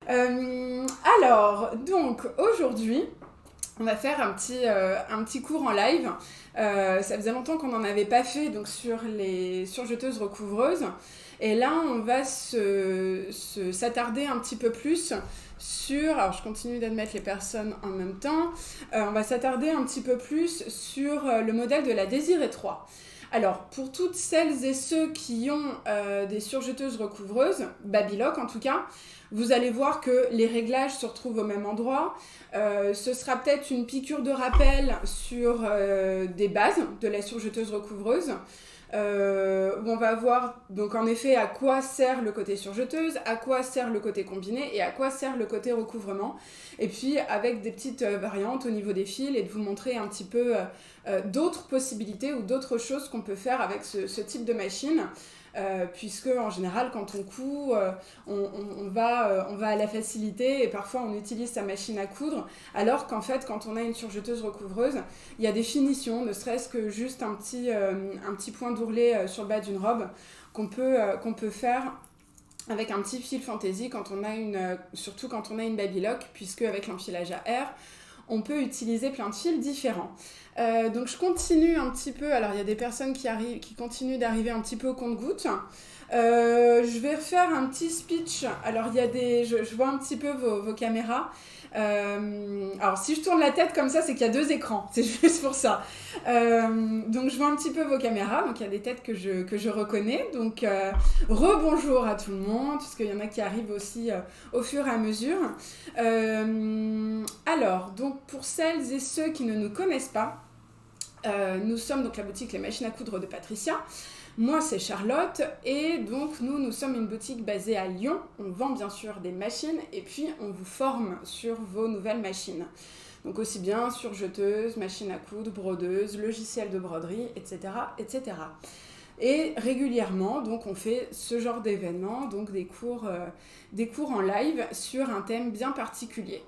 Alors, donc aujourd'hui, on va faire un petit cours en live. Ça faisait longtemps qu'on n'en avait pas fait donc sur les surjeteuses recouvreuses. Et là, on va s'attarder un petit peu plus sur... Alors, je continue d'admettre les personnes en même temps. On va s'attarder un petit peu plus sur le modèle de la Désirée 3. Alors, pour toutes celles et ceux qui ont des surjeteuses recouvreuses, Babylock en tout cas, vous allez voir que les réglages se retrouvent au même endroit. Ce sera peut-être une piqûre de rappel sur des bases de la surjeteuse recouvreuse. Où on va voir donc en effet à quoi sert le côté surjeteuse, à quoi sert le côté combiné et à quoi sert le côté recouvrement. Et puis avec des petites variantes au niveau des fils et de vous montrer un petit peu d'autres possibilités ou d'autres choses qu'on peut faire avec ce type de machine. Puisque en général quand on coud on va à la facilité et parfois on utilise sa machine à coudre alors qu'en fait quand on a une surjeteuse recouvreuse il y a des finitions, ne serait-ce que juste un petit point d'ourlet sur le bas d'une robe qu'on peut faire avec un petit fil fantaisie surtout quand on a une Babylock, puisque avec l'enfilage à air on peut utiliser plein de fils différents. Donc je continue un petit peu, alors il y a des personnes qui continuent d'arriver un petit peu au compte-gouttes. Je vais refaire un petit speech, alors il y a je vois un petit peu vos caméras. Alors si je tourne la tête comme ça, c'est qu'il y a 2 écrans, c'est juste pour ça. Donc je vois un petit peu vos caméras, donc il y a des têtes que je reconnais. Donc rebonjour à tout le monde, puisqu'il y en a qui arrivent aussi au fur et à mesure. Alors, donc pour celles et ceux qui ne nous connaissent pas, nous sommes donc la boutique Les Machines à Coudre de Patricia. Moi, c'est Charlotte et donc nous sommes une boutique basée à Lyon. On vend bien sûr des machines et puis on vous forme sur vos nouvelles machines. Donc aussi bien surjeteuse, machine à coudre, brodeuse, logiciel de broderie, etc., etc. Et régulièrement, donc on fait ce genre d'événements, donc des cours en live sur un thème bien particulier.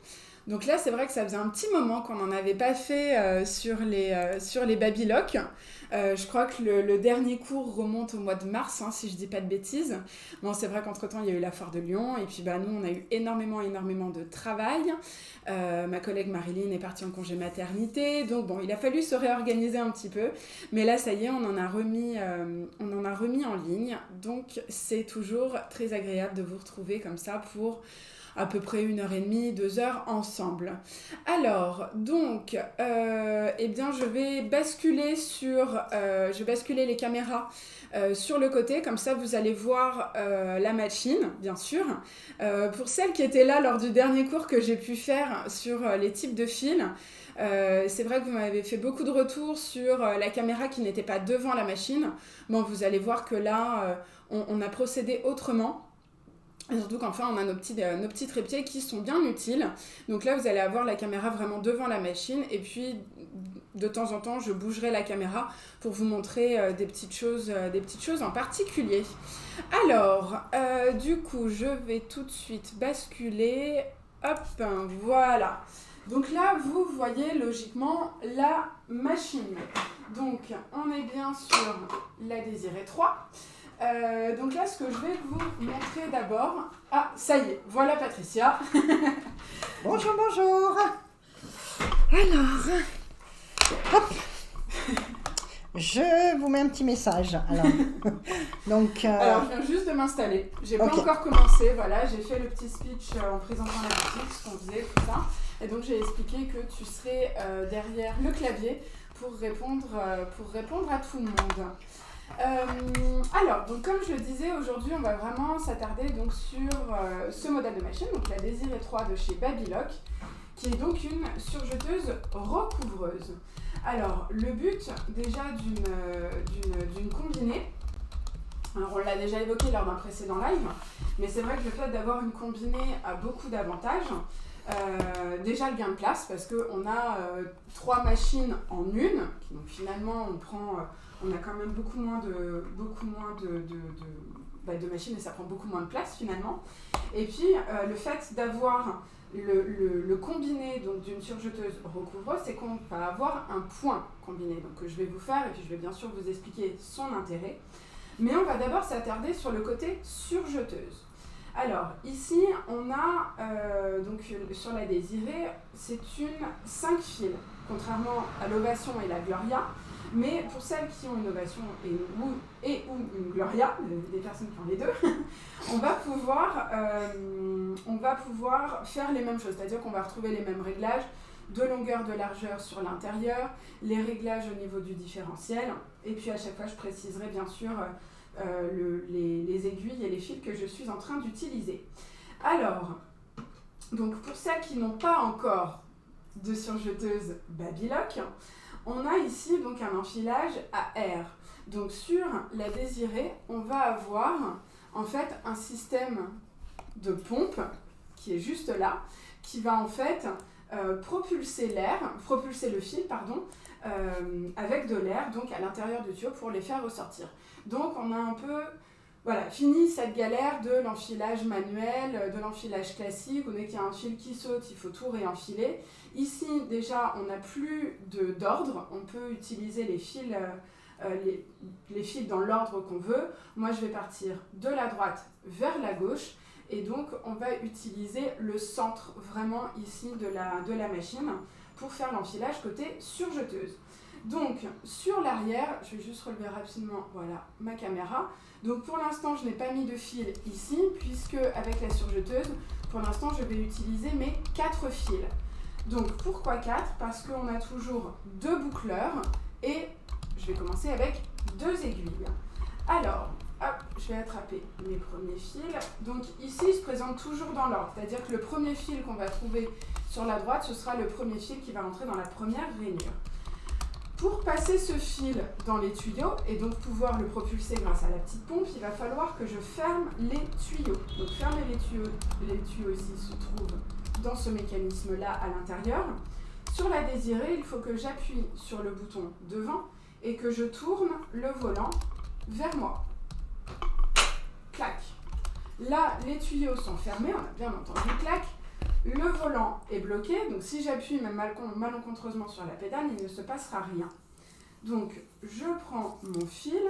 Donc là, c'est vrai que ça faisait un petit moment qu'on n'en avait pas fait sur les Babylock. Je crois que le dernier cours remonte au mois de mars, si je dis pas de bêtises. Bon, c'est vrai qu'entre-temps, il y a eu la foire de Lyon. Et puis, nous, on a eu énormément de travail. Ma collègue Marilyn est partie en congé maternité. Donc, bon, il a fallu se réorganiser un petit peu. Mais là, ça y est, on en a remis en ligne. Donc, c'est toujours très agréable de vous retrouver comme ça pour... à peu près 1h30, 2h ensemble. Alors, donc, je vais basculer les caméras sur le côté, comme ça vous allez voir la machine, bien sûr. Pour celles qui étaient là lors du dernier cours que j'ai pu faire sur les types de fils, c'est vrai que vous m'avez fait beaucoup de retours sur la caméra qui n'était pas devant la machine. Bon, vous allez voir que là, on a procédé autrement. Et surtout qu'enfin, on a nos petits trépieds qui sont bien utiles. Donc là, vous allez avoir la caméra vraiment devant la machine. Et puis, de temps en temps, je bougerai la caméra pour vous montrer des petites choses en particulier. Alors, du coup, je vais tout de suite basculer. Hop, voilà. Donc là, vous voyez logiquement la machine. Donc, on est bien sur la Désirée 3. Donc là, ce que je vais vous montrer d'abord... Ah, ça y est, voilà Patricia. Bonjour, bonjour. Alors, hop. Je vous mets un petit message. Alors, alors je viens juste de m'installer. J'ai pas encore commencé. Voilà, j'ai fait le petit speech en présentant la boutique, ce qu'on faisait, tout ça. Et donc, j'ai expliqué que tu serais derrière le clavier pour répondre à tout le monde. Alors, donc comme je le disais, aujourd'hui on va vraiment s'attarder donc sur ce modèle de machine, donc la Désirée 3 de chez Babylock, qui est donc une surjeteuse recouvreuse. Alors, le but déjà d'une combinée, alors on l'a déjà évoqué lors d'un précédent live, mais c'est vrai que le fait d'avoir une combinée a beaucoup d'avantages. Déjà le gain de place, parce qu'on a 3 machines en une, donc finalement on a quand même beaucoup moins de machines et ça prend beaucoup moins de place finalement. Et puis le fait d'avoir le combiné donc, d'une surjeteuse recouvreuse, c'est qu'on va avoir un point combiné, donc que je vais vous faire et puis je vais bien sûr vous expliquer son intérêt. Mais on va d'abord s'attarder sur le côté surjeteuse. Alors, ici, on a, donc sur la désirée, c'est une 5 fils, contrairement à l'ovation et la gloria. Mais pour celles qui ont une ovation et ou une gloria, des personnes qui ont les deux, on va pouvoir faire les mêmes choses. C'est-à-dire qu'on va retrouver les mêmes réglages de longueur, de largeur sur l'intérieur, les réglages au niveau du différentiel. Et puis à chaque fois, je préciserai bien sûr les aiguilles et les fils que je suis en train d'utiliser. Alors, donc pour celles qui n'ont pas encore de surjeteuse Babylock, on a ici donc un enfilage à air. Donc sur la désirée, on va avoir en fait un système de pompe qui est juste là, qui va en fait propulser le fil, avec de l'air donc à l'intérieur du tuyau pour les faire ressortir. Donc on a un peu fini cette galère de l'enfilage manuel, de l'enfilage classique, où dès qu'il y a un fil qui saute, il faut tout réenfiler. Ici déjà on n'a plus d'ordre, on peut utiliser les fils, les fils dans l'ordre qu'on veut. Moi je vais partir de la droite vers la gauche. Et donc, on va utiliser le centre vraiment ici de la machine pour faire l'enfilage côté surjeteuse. Donc, sur l'arrière, je vais juste relever rapidement ma caméra. Donc, pour l'instant, je n'ai pas mis de fil ici, puisque avec la surjeteuse, pour l'instant, je vais utiliser mes 4 fils. Donc, pourquoi 4 ? Parce qu'on a toujours 2 boucleurs et je vais commencer avec 2 aiguilles. Alors, hop, je vais attraper mes premiers fils. Donc ici, ils se présentent toujours dans l'ordre. C'est-à-dire que le premier fil qu'on va trouver sur la droite, ce sera le premier fil qui va rentrer dans la première rainure. Pour passer ce fil dans les tuyaux et donc pouvoir le propulser grâce à la petite pompe, il va falloir que je ferme les tuyaux. Donc fermer les tuyaux ici se trouvent dans ce mécanisme-là à l'intérieur. Sur la désirée, il faut que j'appuie sur le bouton devant et que je tourne le volant vers moi. Clac. Là, les tuyaux sont fermés, on a bien entendu clac. Le volant est bloqué, donc si j'appuie même malencontreusement sur la pédale, il ne se passera rien. Donc, je prends mon fil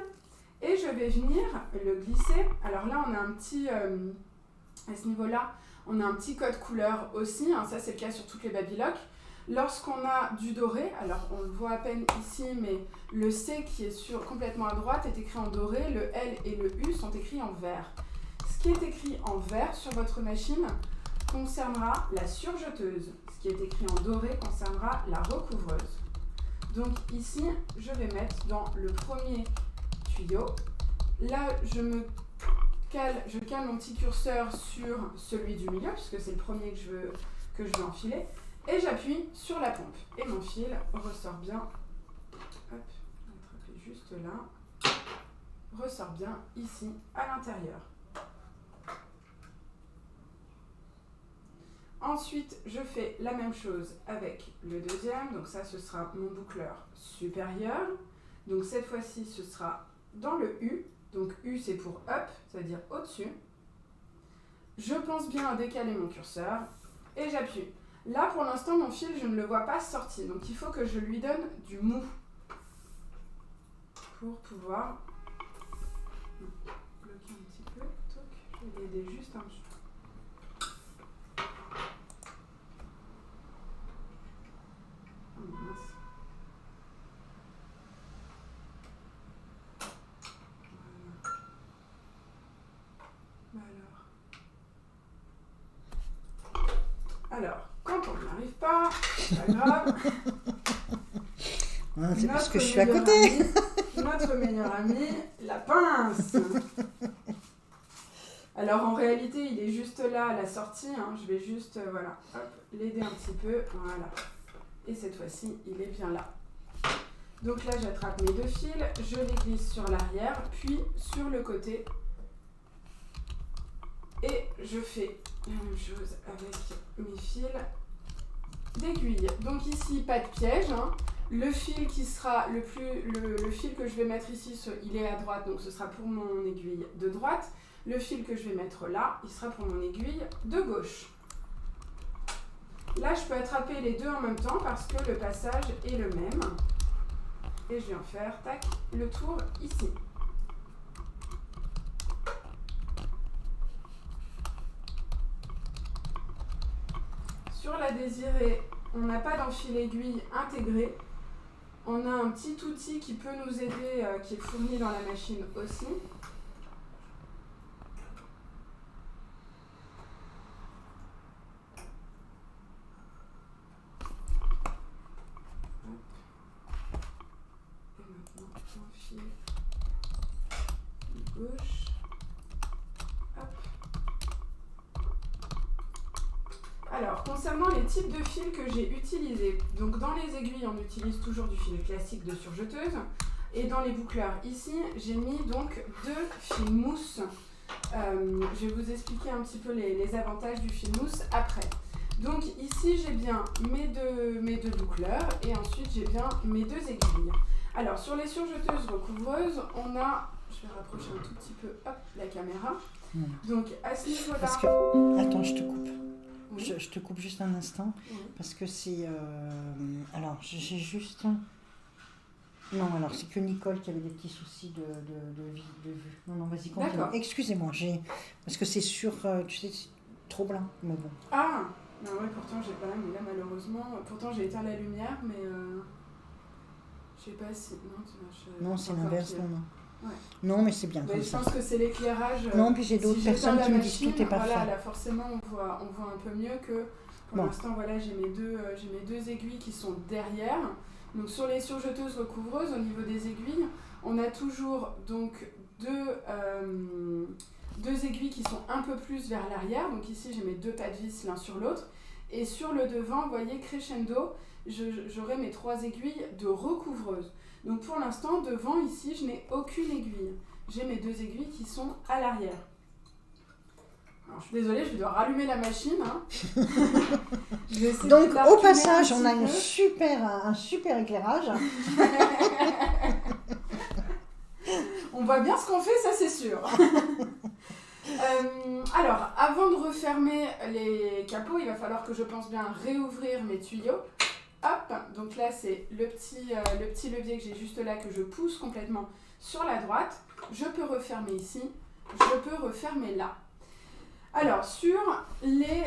et je vais venir le glisser. Alors là, on a un petit, à ce niveau-là, on a un petit code couleur aussi, hein, ça c'est le cas sur toutes les Babylock. Lorsqu'on a du doré, alors on le voit à peine ici, mais le C qui est complètement à droite est écrit en doré, le L et le U sont écrits en vert. Ce qui est écrit en vert sur votre machine concernera la surjeteuse. Ce qui est écrit en doré concernera la recouvreuse. Donc ici, je vais mettre dans le premier tuyau. Là, je cale mon petit curseur sur celui du milieu, puisque c'est le premier que je veux enfiler. Et j'appuie sur la pompe. Et mon fil ressort bien. Hop, on va attraper juste là. Ressort bien ici, à l'intérieur. Ensuite, je fais la même chose avec le deuxième. Donc ça, ce sera mon boucleur supérieur. Donc cette fois-ci, ce sera dans le U. Donc U, c'est pour up, c'est-à-dire au-dessus. Je pense bien à décaler mon curseur et j'appuie. Là, pour l'instant, mon fil, je ne le vois pas sortir. Donc, il faut que je lui donne du mou pour pouvoir bloquer un petit peu. Je vais l'aider juste un petit peu. Oh, mince. Voilà. Alors, quand on n'y arrive pas, c'est pas grave. Ah, c'est parce que je suis à côté. Notre meilleur ami, la pince. Alors en réalité, il est juste là à la sortie. Hein. Je vais juste l'aider un petit peu. Voilà. Et cette fois-ci, il est bien là. Donc là, j'attrape mes 2 fils, je les glisse sur l'arrière, puis sur le côté. Et je fais la même chose avec mes fils d'aiguille. Donc ici, pas de piège. Hein. Le fil qui sera le fil que je vais mettre ici, il est à droite, donc ce sera pour mon aiguille de droite. Le fil que je vais mettre là, il sera pour mon aiguille de gauche. Là, je peux attraper les deux en même temps parce que le passage est le même. Et je viens faire, tac, le tour ici. sur la désirée, on n'a pas d'enfil aiguille intégré. On a un petit outil qui peut nous aider, qui est fourni dans la machine aussi. Et maintenant, enfil gauche. Hop. Alors, concernant les types de fils que j'ai utilisés, donc dans les aiguilles, on utilise toujours du fil classique de surjeteuse. Et dans les boucleurs, ici, j'ai mis donc 2 fils mousse. Je vais vous expliquer un petit peu les avantages du fil mousse après. Donc ici, j'ai bien mes deux boucleurs et ensuite, j'ai bien mes 2 aiguilles. Alors, sur les surjeteuses recouvreuses, on a... Je vais rapprocher un tout petit peu la caméra. Donc, à ce niveau-là... Parce que... Attends, je te coupe. Oui. Je te coupe juste un instant. Oui. Parce que c'est... Alors, j'ai juste... Non, alors c'est que Nicole qui avait des petits soucis de vue. Non, vas-y, continue. D'accord. Excusez-moi, parce que c'est sur... tu sais, c'est trop blanc, mais bon. Ah non, ouais, pourtant, j'ai pas... Mais là, malheureusement... Pourtant, j'ai éteint la lumière, mais... Je sais pas si... Non, c'est l'inverse, non. Ouais. Non, mais c'est bien Ouais, comme je ça. pense que c'est l'éclairage. Non, puis j'ai d'autres personnes qui me disent tout est parfait. Voilà, là forcément on voit un peu mieux que pour l'instant. Voilà, j'ai mes deux aiguilles qui sont derrière. Donc sur les surjeteuses recouvreuses, au niveau des aiguilles, on a toujours donc deux aiguilles qui sont un peu plus vers l'arrière. Donc ici j'ai mes 2 pas de vis l'un sur l'autre. Et sur le devant, vous voyez, crescendo, j'aurai mes 3 aiguilles de recouvreuse. Donc pour l'instant, devant, ici, je n'ai aucune aiguille. J'ai mes 2 aiguilles qui sont à l'arrière. Alors, je suis désolée, je vais devoir rallumer la machine. Hein. Donc au passage, on a un super éclairage. On voit bien ce qu'on fait, ça c'est sûr. Alors, avant de refermer les capots, il va falloir que je pense bien réouvrir mes tuyaux. Hop, donc là c'est le petit levier que j'ai juste là, que je pousse complètement sur la droite. Je peux refermer ici, je peux refermer là. Alors, sur les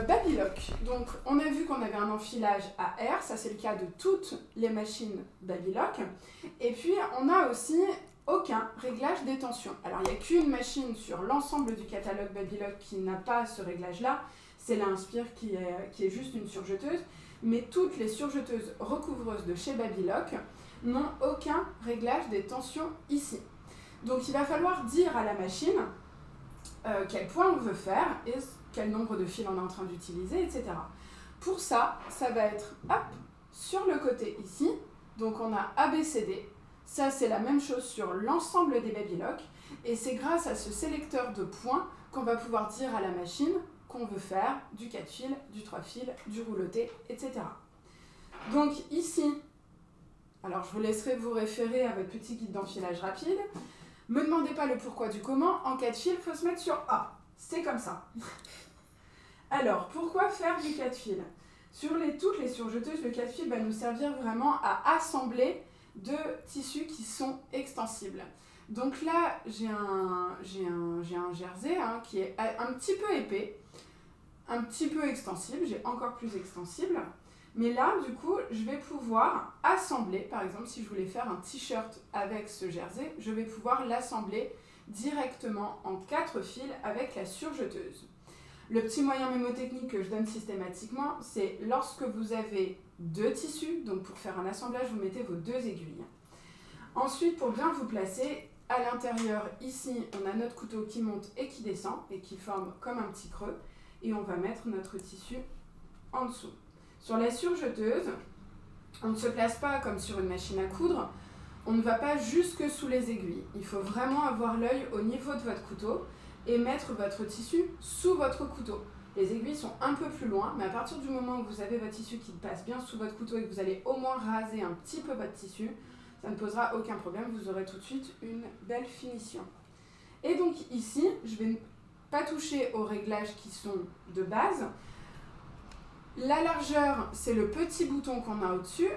Babylock, donc on a vu qu'on avait un enfilage à air, ça c'est le cas de toutes les machines Babylock. Et puis on a aussi aucun réglage des tensions. Alors il n'y a qu'une machine sur l'ensemble du catalogue Babylock qui n'a pas ce réglage-là, c'est la Inspire qui est juste une surjeteuse. Mais toutes les surjeteuses recouvreuses de chez Babylock n'ont aucun réglage des tensions ici. Donc il va falloir dire à la machine quel point on veut faire et quel nombre de fils on est en train d'utiliser, etc. Pour ça, ça va être sur le côté ici. Donc on a ABCD. Ça c'est la même chose sur l'ensemble des Babylock. Et c'est grâce à ce sélecteur de points qu'on va pouvoir dire à la machine qu'on veut faire du 4 fils, du 3 fils, du rouloté, etc. Donc ici, alors je vous laisserai vous référer à votre petit guide d'enfilage rapide. Me demandez pas le pourquoi du comment, en 4 fils, il faut se mettre sur A. C'est comme ça. Alors, pourquoi faire du 4 fils ? Sur toutes les surjeteuses, le 4 fils va nous servir vraiment à assembler 2 tissus qui sont extensibles. Donc là, j'ai un jersey qui est un petit peu épais, un petit peu extensible, j'ai encore plus extensible. Mais là, du coup, je vais pouvoir assembler, par exemple, si je voulais faire un t-shirt avec ce jersey, je vais pouvoir l'assembler directement en 4 fils avec la surjeteuse. Le petit moyen mémotechnique que je donne systématiquement, c'est lorsque vous avez 2 tissus, donc pour faire un assemblage, vous mettez vos 2 aiguilles. Ensuite, pour bien vous placer, à l'intérieur, ici, on a notre couteau qui monte et qui descend, et qui forme comme un petit creux, et on va mettre notre tissu en dessous. Sur la surjeteuse, on ne se place pas comme sur une machine à coudre, on ne va pas jusque sous les aiguilles. Il faut vraiment avoir l'œil au niveau de votre couteau et mettre votre tissu sous votre couteau. Les aiguilles sont un peu plus loin, mais à partir du moment où vous avez votre tissu qui passe bien sous votre couteau et que vous allez au moins raser un petit peu votre tissu, ça ne posera aucun problème, vous aurez tout de suite une belle finition. Et donc ici, je ne vais pas toucher aux réglages qui sont de base. La largeur, c'est le petit bouton qu'on a au-dessus.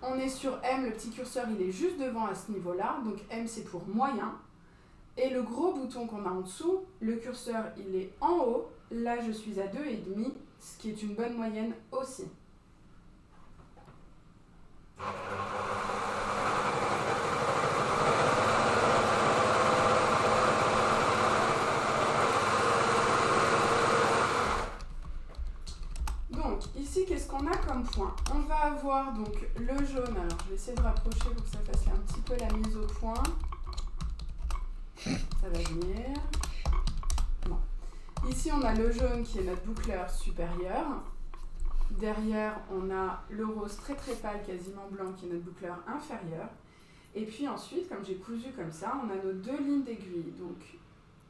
On est sur M, le petit curseur, il est juste devant à ce niveau-là. Donc M, c'est pour moyen. Et le gros bouton qu'on a en dessous, le curseur, il est en haut. Là, je suis à 2,5. ce qui est une bonne moyenne aussi. Donc ici, qu'est-ce qu'on a comme point? On va avoir donc le jaune. Alors je vais essayer de rapprocher pour que ça fasse un petit peu la mise au point. Ça va venir. Bon. Ici, on a le jaune qui est notre boucleur supérieur. Derrière, on a le rose très très pâle, quasiment blanc, qui est notre boucleur inférieur. Et puis ensuite, comme j'ai cousu comme ça, on a nos deux lignes d'aiguille. Donc,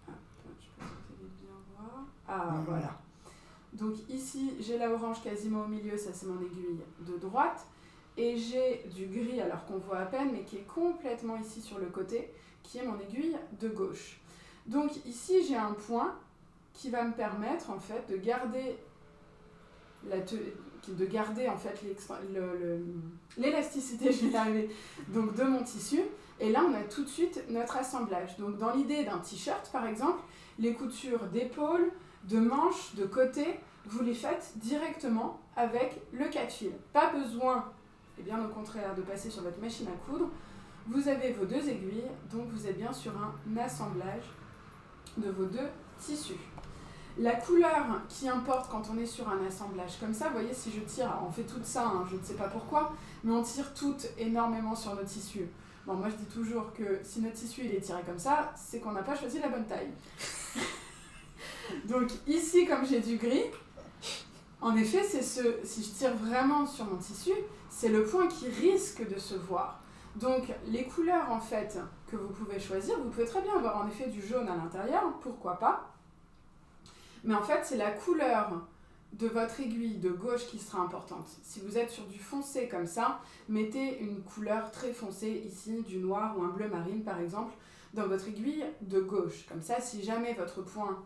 hop, je sais pas si vous allez bien voir. Ah, voilà. Donc ici, j'ai la orange quasiment au milieu, ça c'est mon aiguille de droite. Et j'ai du gris, alors qu'on voit à peine, mais qui est complètement ici sur le côté, qui est mon aiguille de gauche. Donc ici, j'ai un point qui va me permettre en fait de garder en fait l'élasticité, je vais y arriver, donc de mon tissu. Et là, on a tout de suite notre assemblage. Donc dans l'idée d'un t-shirt, par exemple, les coutures d'épaule, de manches, de côté, vous les faites directement avec le 4 fils. Pas besoin, et bien au contraire, de passer sur votre machine à coudre. Vous avez vos deux aiguilles, donc vous êtes bien sur un assemblage de vos deux tissus. La couleur qui importe quand on est sur un assemblage comme ça, vous voyez, si je tire, on fait tout ça, hein, je ne sais pas pourquoi, mais on tire toutes énormément sur nos tissus. Bon, moi je dis toujours que si notre tissu il est tiré comme ça, c'est qu'on n'a pas choisi la bonne taille. Donc ici, comme j'ai du gris, en effet, si je tire vraiment sur mon tissu, c'est le point qui risque de se voir. Donc les couleurs en fait que vous pouvez choisir, vous pouvez très bien avoir en effet du jaune à l'intérieur, pourquoi pas. Mais en fait, c'est la couleur de votre aiguille de gauche qui sera importante. Si vous êtes sur du foncé comme ça, mettez une couleur très foncée ici, du noir ou un bleu marine par exemple, dans votre aiguille de gauche. Comme ça, si jamais votre point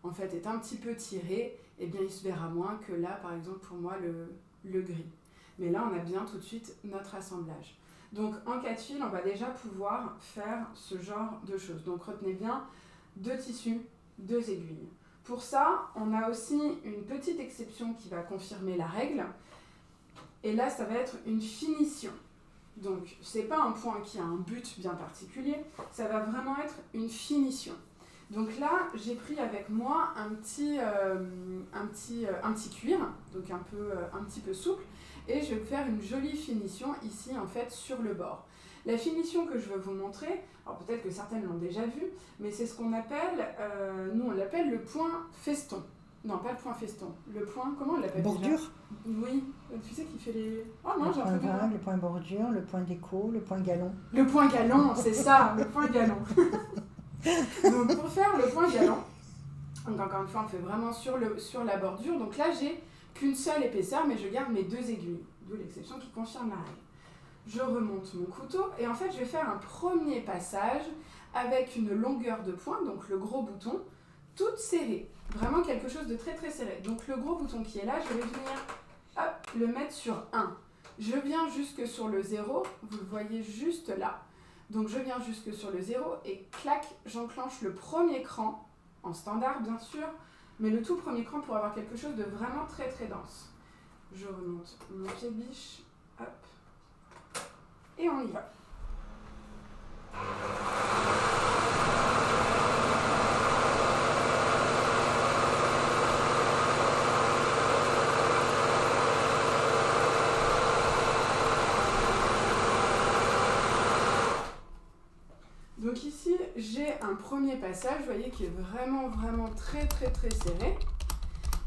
en fait est un petit peu tiré, eh bien il se verra moins que là, par exemple pour moi, le gris. Mais là, on a bien tout de suite notre assemblage. Donc en 4 fils, on va déjà pouvoir faire ce genre de choses. Donc retenez bien, 2 tissus, 2 aiguilles. Pour ça, on a aussi une petite exception qui va confirmer la règle. Et là, ça va être une finition. Donc, ce n'est pas un point qui a un but bien particulier, ça va vraiment être une finition. Donc là, j'ai pris avec moi un petit cuir, donc un petit peu souple, et je vais faire une jolie finition ici, en fait, sur le bord. La finition que je veux vous montrer, alors peut-être que certaines l'ont déjà vu, mais c'est ce qu'on appelle, nous on l'appelle le point feston. Non, pas le point feston. Le point, comment on l'appelle? Bordure? Oui, tu sais qui fait les... Oh non, le j'ai point un peu vague, le point bordure, le point déco, le point galon. Le point galon, c'est ça, le point galon. Donc pour faire le point galon, donc encore une fois on fait vraiment sur la bordure, donc là j'ai qu'une seule épaisseur, mais je garde mes 2 aiguilles, d'où l'exception qui confirme la règle. Je remonte mon couteau et en fait je vais faire un premier passage avec une longueur de point, donc le gros bouton, toute serrée. Vraiment quelque chose de très très serré. Donc le gros bouton qui est là, je vais venir hop, le mettre sur 1. Je viens jusque sur le 0, vous le voyez juste là. Donc je viens jusque sur le 0 et clac, j'enclenche le premier cran, en standard bien sûr, mais le tout premier cran pour avoir quelque chose de vraiment très très dense. Je remonte mon pied de biche, hop. Et on y va. Donc ici, j'ai un premier passage, vous voyez, qui est vraiment, vraiment très, très, très serré.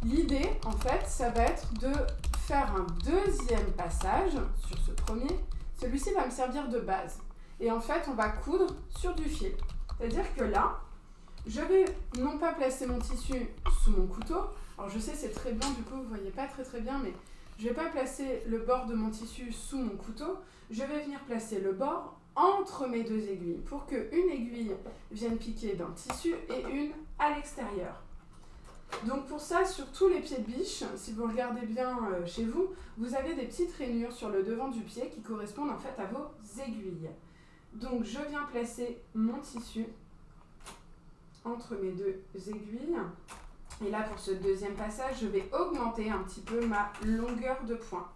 L'idée, en fait, ça va être de faire un deuxième passage sur ce premier. Celui-ci va me servir de base. Et en fait, on va coudre sur du fil. C'est-à-dire que là, je vais non pas placer mon tissu sous mon couteau. Alors je sais, c'est très blanc, du coup, vous ne voyez pas très très bien, mais je ne vais pas placer le bord de mon tissu sous mon couteau. Je vais venir placer le bord entre mes 2 aiguilles pour qu'une aiguille vienne piquer dans le tissu et une à l'extérieur. Donc pour ça, sur tous les pieds de biche, si vous regardez bien chez vous, vous avez des petites rainures sur le devant du pied qui correspondent en fait à vos aiguilles. Donc je viens placer mon tissu entre mes 2 aiguilles Et là, pour ce deuxième passage, je vais augmenter un petit peu ma longueur de point.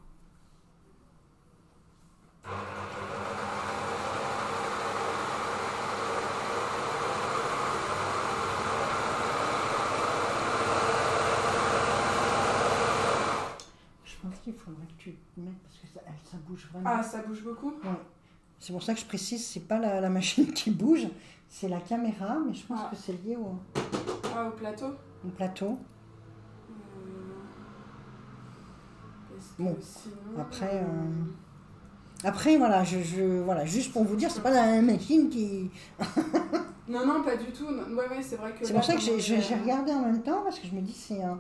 Je pense qu'il faudrait que tu te mettes parce que ça bouge vraiment. Ah, ça bouge beaucoup? Ouais. C'est pour ça que je précise, c'est pas la machine qui bouge, c'est la caméra, mais je pense que c'est lié au plateau. Au plateau. Bon, sinon, après voilà, voilà, juste pour vous dire, c'est pas la machine qui. Non, pas du tout. Ouais, c'est vrai que. C'est pour ça que j'ai regardé en même temps parce que je me dis c'est un.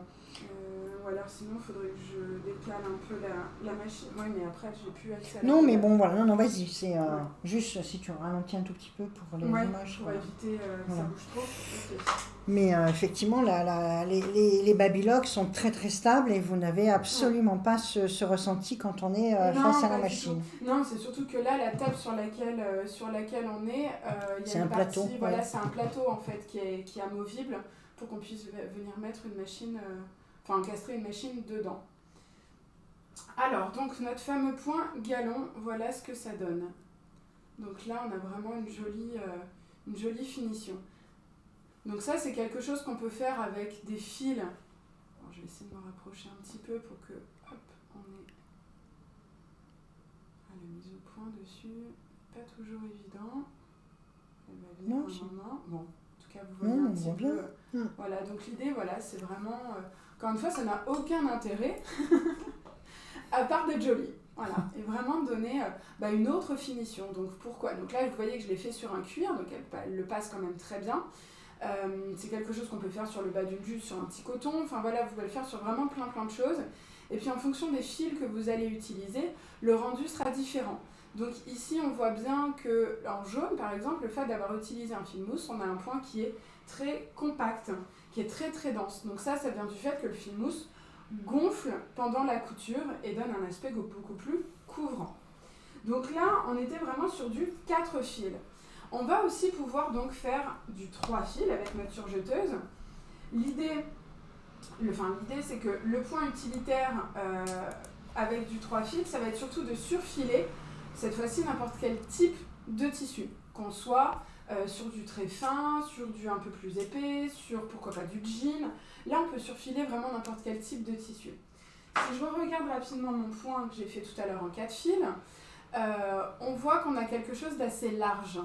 Ou alors sinon, il faudrait que je décale un peu la machine. Oui, mais après, j'ai plus accès à la Non, mais bon, voilà, non, vas-y, c'est juste si tu ralentis un tout petit peu pour les images. Pour éviter que ça bouge trop. Okay. Mais effectivement, les Babylock sont très très stables et vous n'avez absolument pas ce ressenti quand on est face à la machine. Non, c'est surtout que là, la table sur laquelle on est, il y a une plateau. Partie, voilà, c'est un plateau en fait qui est amovible pour qu'on puisse venir mettre une machine, encastrer une machine dedans. Alors, donc notre fameux point galon, voilà ce que ça donne. Donc là, on a vraiment une jolie finition. Donc ça, c'est quelque chose qu'on peut faire avec des fils. Alors, je vais essayer de me rapprocher un petit peu pour que, hop, on ait la mise au point dessus. Pas toujours évident. Elle va venir un moment. Bon, en tout cas, vous voyez un petit peu. Voilà, donc l'idée, voilà, c'est vraiment... encore une fois, ça n'a aucun intérêt, à part d'être joli. Voilà, et vraiment donner une autre finition. Donc pourquoi? Donc là, vous voyez que je l'ai fait sur un cuir, donc elle le passe quand même très bien. C'est quelque chose qu'on peut faire sur le bas d'une jupe, sur un petit coton, enfin voilà, vous pouvez le faire sur vraiment plein de choses. Et puis en fonction des fils que vous allez utiliser, le rendu sera différent. Donc ici, on voit bien que en jaune, par exemple, le fait d'avoir utilisé un fil mousse, on a un point qui est très compact, qui est très très dense. Donc ça vient du fait que le fil mousse gonfle pendant la couture et donne un aspect beaucoup plus couvrant. Donc là, on était vraiment sur du 4 fils. On va aussi pouvoir donc faire du 3 fils avec notre surjeteuse. L'idée, c'est que le point utilitaire avec du 3 fils, ça va être surtout de surfiler, cette fois-ci, n'importe quel type de tissu, qu'on soit sur du très fin, sur du un peu plus épais, sur pourquoi pas du jean. Là, on peut surfiler vraiment n'importe quel type de tissu. Si je regarde rapidement mon point que j'ai fait tout à l'heure en 4 fils, on voit qu'on a quelque chose d'assez large.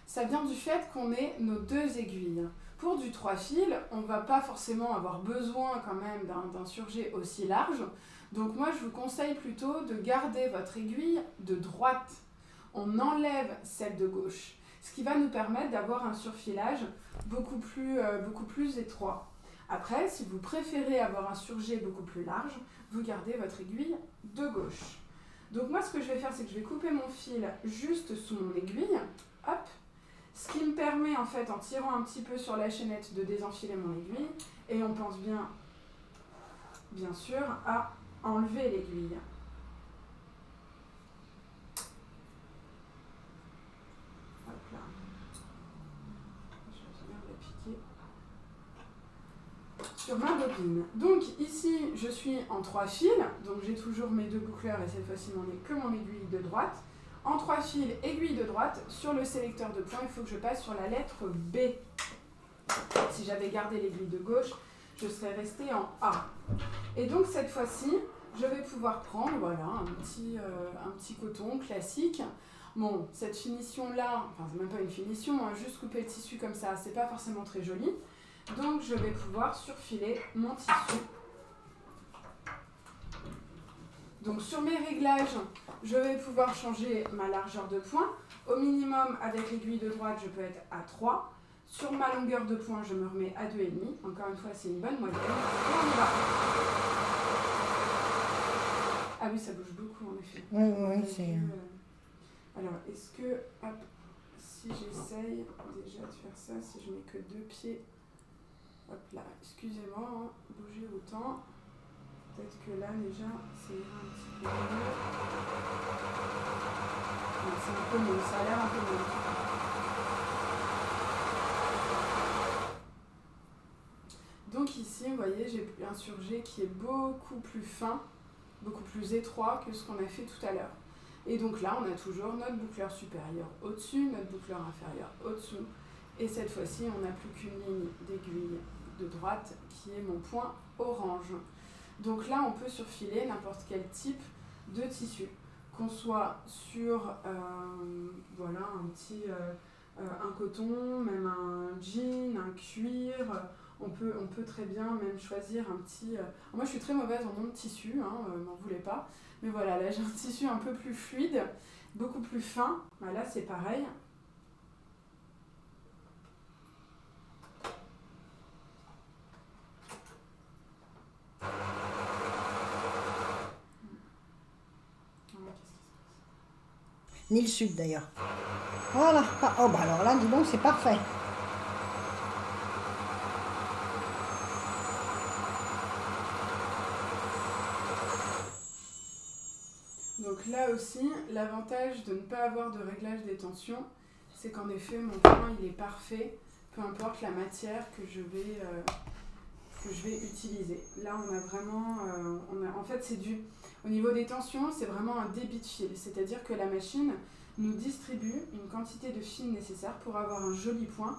Ça vient du fait qu'on ait nos 2 aiguilles. Pour du 3 fils, on ne va pas forcément avoir besoin quand même d'un surjet aussi large. Donc moi, je vous conseille plutôt de garder votre aiguille de droite. On enlève celle de gauche, ce qui va nous permettre d'avoir un surfilage beaucoup plus étroit. Après, si vous préférez avoir un surjet beaucoup plus large, vous gardez votre aiguille de gauche. Donc moi, ce que je vais faire, c'est que je vais couper mon fil juste sous mon aiguille. Hop. Ce qui me permet, en fait, en tirant un petit peu sur la chaînette, de désenfiler mon aiguille. Et on pense bien sûr, à enlever l'aiguille. Hop là. Je vais venir l'appliquer sur ma bobine. Donc ici, je suis en 3 fils. Donc j'ai toujours mes 2 boucleurs et cette fois-ci, il n'en est que mon aiguille de droite. En 3 fils, aiguille de droite, sur le sélecteur de points, il faut que je passe sur la lettre B. Si j'avais gardé l'aiguille de gauche, je serais restée en A. Et donc cette fois-ci, je vais pouvoir prendre un petit coton classique. Bon, cette finition-là, c'est même pas une finition, juste couper le tissu comme ça, c'est pas forcément très joli. Donc je vais pouvoir surfiler mon tissu. Donc sur mes réglages, je vais pouvoir changer ma largeur de point. Au minimum, avec l'aiguille de droite, je peux être à 3. Sur ma longueur de point, je me remets à 2,5. Encore une fois, c'est une bonne moyenne. Et on y va. Ah oui, ça bouge beaucoup en effet. Oui, c'est... Alors, est-ce que... Hop, si j'essaye déjà de faire ça, si je mets que 2 pieds... Hop là, excusez-moi, bouger autant. Peut-être que là, déjà, c'est un petit peu mieux. C'est un peu mieux, ça a l'air un peu mieux. Donc donc ici, vous voyez, j'ai un surjet qui est beaucoup plus fin, beaucoup plus étroit que ce qu'on a fait tout à l'heure. Et donc là, on a toujours notre boucleur supérieur au-dessus, notre boucleur inférieur au-dessous. Et cette fois-ci, on n'a plus qu'une ligne d'aiguille de droite qui est mon point orange. Donc là, on peut surfiler n'importe quel type de tissu, qu'on soit sur voilà, un coton, même un jean, un cuir. On peut très bien même choisir un petit... Moi, je suis très mauvaise en nom de tissu, m'en voulez pas. Mais voilà, là, j'ai un tissu un peu plus fluide, beaucoup plus fin. Là, c'est pareil. Ni le sud d'ailleurs. Voilà. Oh bah alors là, dis donc, c'est parfait. Donc là aussi, l'avantage de ne pas avoir de réglage des tensions, c'est qu'en effet, mon point, il est parfait, peu importe la matière que je vais utiliser. Là, on a vraiment... en fait, c'est au niveau des tensions, c'est vraiment un débit de fil. C'est-à-dire que la machine nous distribue une quantité de fil nécessaire pour avoir un joli point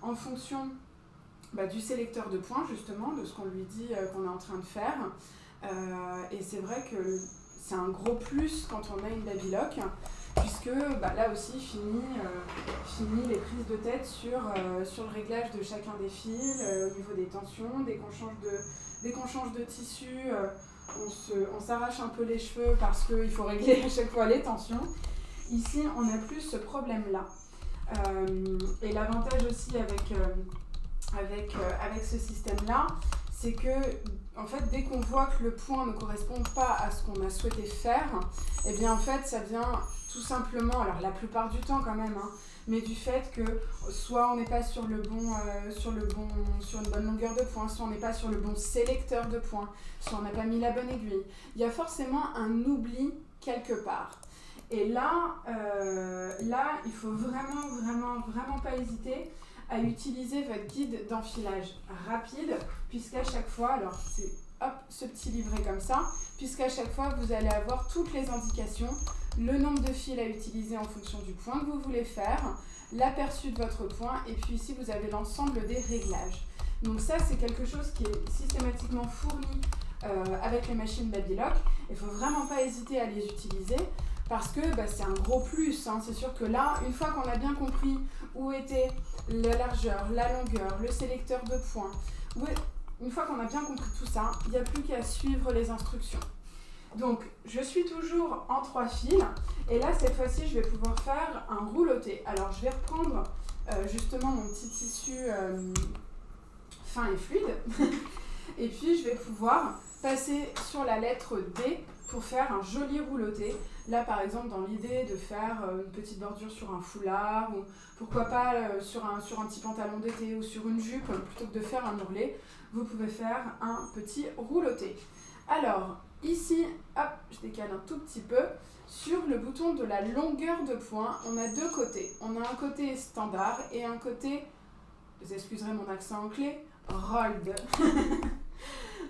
en fonction du sélecteur de points, justement, de ce qu'on lui dit qu'on est en train de faire. Et c'est vrai que c'est un gros plus quand on a une Babylock, puisque là aussi finit les prises de tête sur le réglage de chacun des fils, au niveau des tensions. Dès qu'on change de tissu, on s'arrache un peu les cheveux parce qu'il faut régler à chaque fois les tensions. Ici, on n'a plus ce problème-là. Et l'avantage aussi avec ce système-là, c'est que en fait, dès qu'on voit que le point ne correspond pas à ce qu'on a souhaité faire, eh bien en fait, ça vient tout simplement, alors la plupart du temps quand même, mais du fait que soit on n'est pas sur une bonne longueur de point, soit on n'est pas sur le bon sélecteur de points, soit on n'a pas mis la bonne aiguille. Il y a forcément un oubli quelque part. Et là, il faut vraiment pas hésiter à utiliser votre guide d'enfilage rapide, puisqu'à chaque fois, alors c'est ce petit livret comme ça, puisqu'à chaque fois vous allez avoir toutes les indications, le nombre de fils à utiliser en fonction du point que vous voulez faire, l'aperçu de votre point, et puis ici vous avez l'ensemble des réglages. Donc ça, c'est quelque chose qui est systématiquement fourni avec les machines Babylock. Il ne faut vraiment pas hésiter à les utiliser, parce que c'est un gros plus. C'est sûr que là, une fois qu'on a bien compris où était la largeur, la longueur, le sélecteur de points, une fois qu'on a bien compris tout ça, il n'y a plus qu'à suivre les instructions. Donc, je suis toujours en 3 fils, et là, cette fois-ci, je vais pouvoir faire un rouloté. Alors, je vais reprendre justement mon petit tissu fin et fluide, et puis je vais pouvoir passer sur la lettre D pour faire un joli rouloté. Là, par exemple, dans l'idée de faire une petite bordure sur un foulard, ou pourquoi pas sur un petit pantalon d'été ou sur une jupe, plutôt que de faire un ourlet, vous pouvez faire un petit rouloté. Alors, ici, hop, je décale un tout petit peu. Sur le bouton de la longueur de point, on a deux côtés. On a un côté standard et un côté, vous excuserez mon accent anglais, rolled.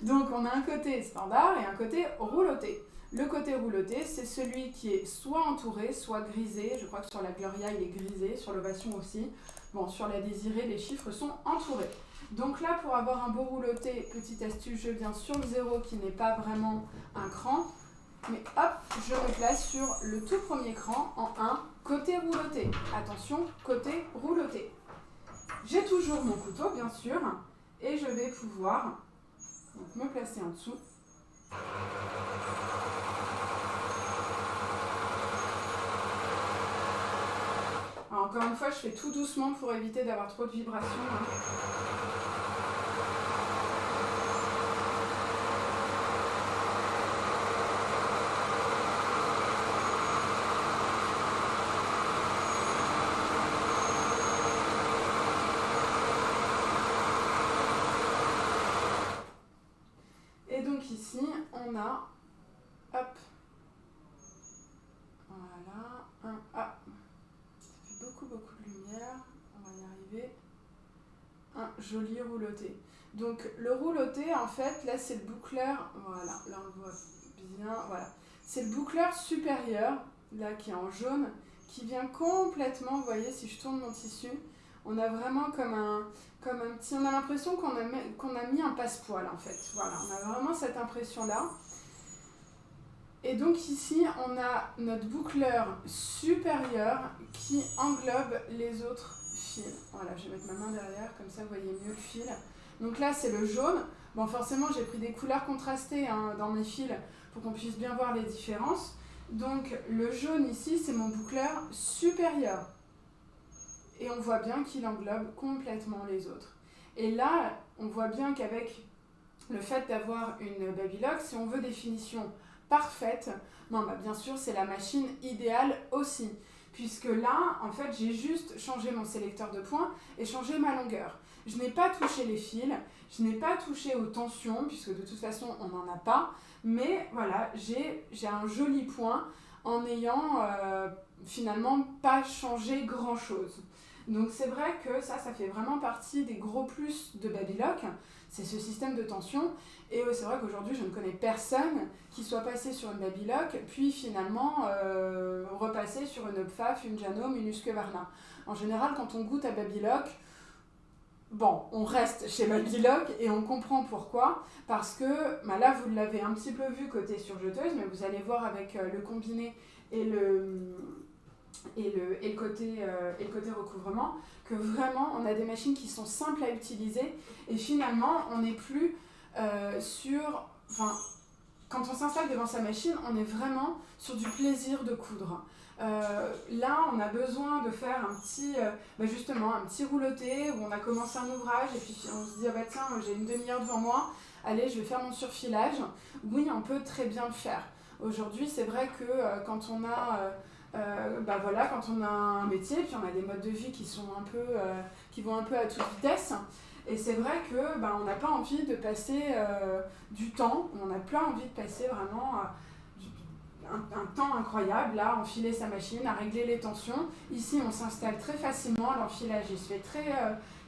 Donc, on a un côté standard et un côté rouloté. Le côté rouloté, c'est celui qui est soit entouré, soit grisé. Je crois que sur la Gloria, il est grisé, sur l'Ovation aussi. Bon, sur la Désirée, les chiffres sont entourés. Donc là, pour avoir un beau rouloté, petite astuce, je viens sur le 0 qui n'est pas vraiment un cran. Mais hop, je me place sur le tout premier cran en 1, côté rouloté. Attention, côté rouloté. J'ai toujours mon couteau, bien sûr, et je vais pouvoir me placer en dessous. Alors, encore une fois, je fais tout doucement pour éviter d'avoir trop de vibrations. Et donc ici, on a, hop, voilà, ça fait beaucoup de lumière, on va y arriver, un joli rouloté. Donc le rouloté, en fait, là c'est le boucleur, voilà, là on le voit bien, voilà. C'est le boucleur supérieur, là qui est en jaune, qui vient complètement, vous voyez, si je tourne mon tissu, on a vraiment comme un petit, on a l'impression qu'on a mis un passepoil en fait, voilà, on a vraiment cette impression-là. Et donc ici, on a notre boucleur supérieur qui englobe les autres fils. Voilà, je vais mettre ma main derrière, comme ça vous voyez mieux le fil. Donc là, c'est le jaune. Bon, forcément, j'ai pris des couleurs contrastées dans mes fils pour qu'on puisse bien voir les différences. Donc le jaune ici, c'est mon boucleur supérieur. Et on voit bien qu'il englobe complètement les autres. Et là, on voit bien qu'avec le fait d'avoir une Babylock, si on veut des finitions parfaites, bien sûr, c'est la machine idéale aussi. Puisque là, en fait, j'ai juste changé mon sélecteur de points et changé ma longueur. Je n'ai pas touché les fils, je n'ai pas touché aux tensions, puisque de toute façon, on n'en a pas. Mais voilà, j'ai un joli point en n'ayant finalement pas changé grand-chose. Donc c'est vrai que ça fait vraiment partie des gros plus de Babylock, c'est ce système de tension. Et c'est vrai qu'aujourd'hui, je ne connais personne qui soit passé sur une Babylock, puis finalement repassé sur une Pfaff, une Janome, une Husqvarna. En général, quand on goûte à Babylock, on reste chez Babylock et on comprend pourquoi. Parce que là, vous l'avez un petit peu vu côté surjeteuse, mais vous allez voir avec le combiné et le côté recouvrement, que vraiment on a des machines qui sont simples à utiliser et finalement on n'est plus quand on s'installe devant sa machine, on est vraiment sur du plaisir de coudre. Là on a besoin de faire un petit rouloté où on a commencé un ouvrage et puis on se dit tiens, j'ai une demi-heure devant moi, allez je vais faire mon surfilage. Oui, on peut très bien le faire. Aujourd'hui c'est vrai que quand on a quand on a un métier, puis on a des modes de vie qui vont un peu à toute vitesse. Et c'est vrai que on n'a pas envie de passer du temps, on n'a pas envie de passer vraiment un temps incroyable là, à enfiler sa machine, à régler les tensions. Ici, on s'installe très facilement, l'enfilage il se fait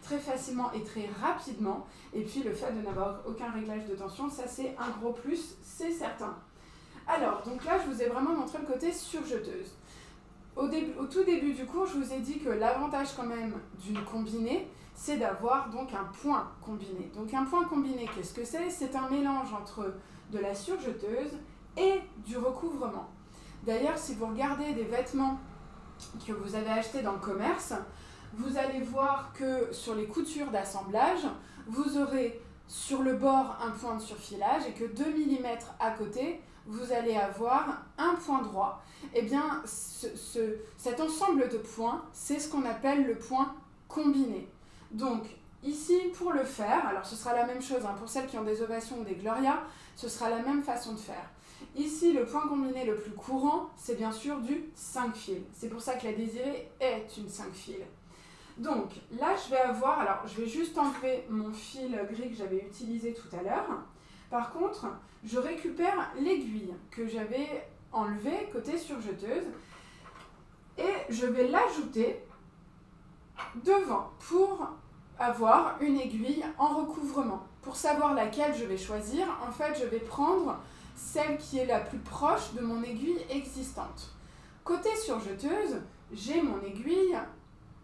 très facilement et très rapidement. Et puis le fait de n'avoir aucun réglage de tension, ça c'est un gros plus, c'est certain. Alors, donc là, je vous ai vraiment montré le côté surjeteuse. Au tout début du cours, je vous ai dit que l'avantage quand même d'une combinée, c'est d'avoir donc un point combiné. Donc un point combiné, qu'est-ce que c'est ? C'est un mélange entre de la surjeteuse et du recouvrement. D'ailleurs, si vous regardez des vêtements que vous avez achetés dans le commerce, vous allez voir que sur les coutures d'assemblage, vous aurez sur le bord un point de surfilage et que 2 mm à côté, vous allez avoir un point droit. Eh bien, cet ensemble de points, c'est ce qu'on appelle le point combiné. Donc, ici, pour le faire, alors ce sera la même chose, pour celles qui ont des ovations ou des glorias, ce sera la même façon de faire. Ici, le point combiné le plus courant, c'est bien sûr du 5 fils. C'est pour ça que la désirée est une 5 fils. Donc, là, je vais juste enlever mon fil gris que j'avais utilisé tout à l'heure. Par contre, je récupère l'aiguille que j'avais enlevée côté surjeteuse et je vais l'ajouter devant pour avoir une aiguille en recouvrement. Pour savoir laquelle je vais choisir, en fait, je vais prendre celle qui est la plus proche de mon aiguille existante. Côté surjeteuse, j'ai mon aiguille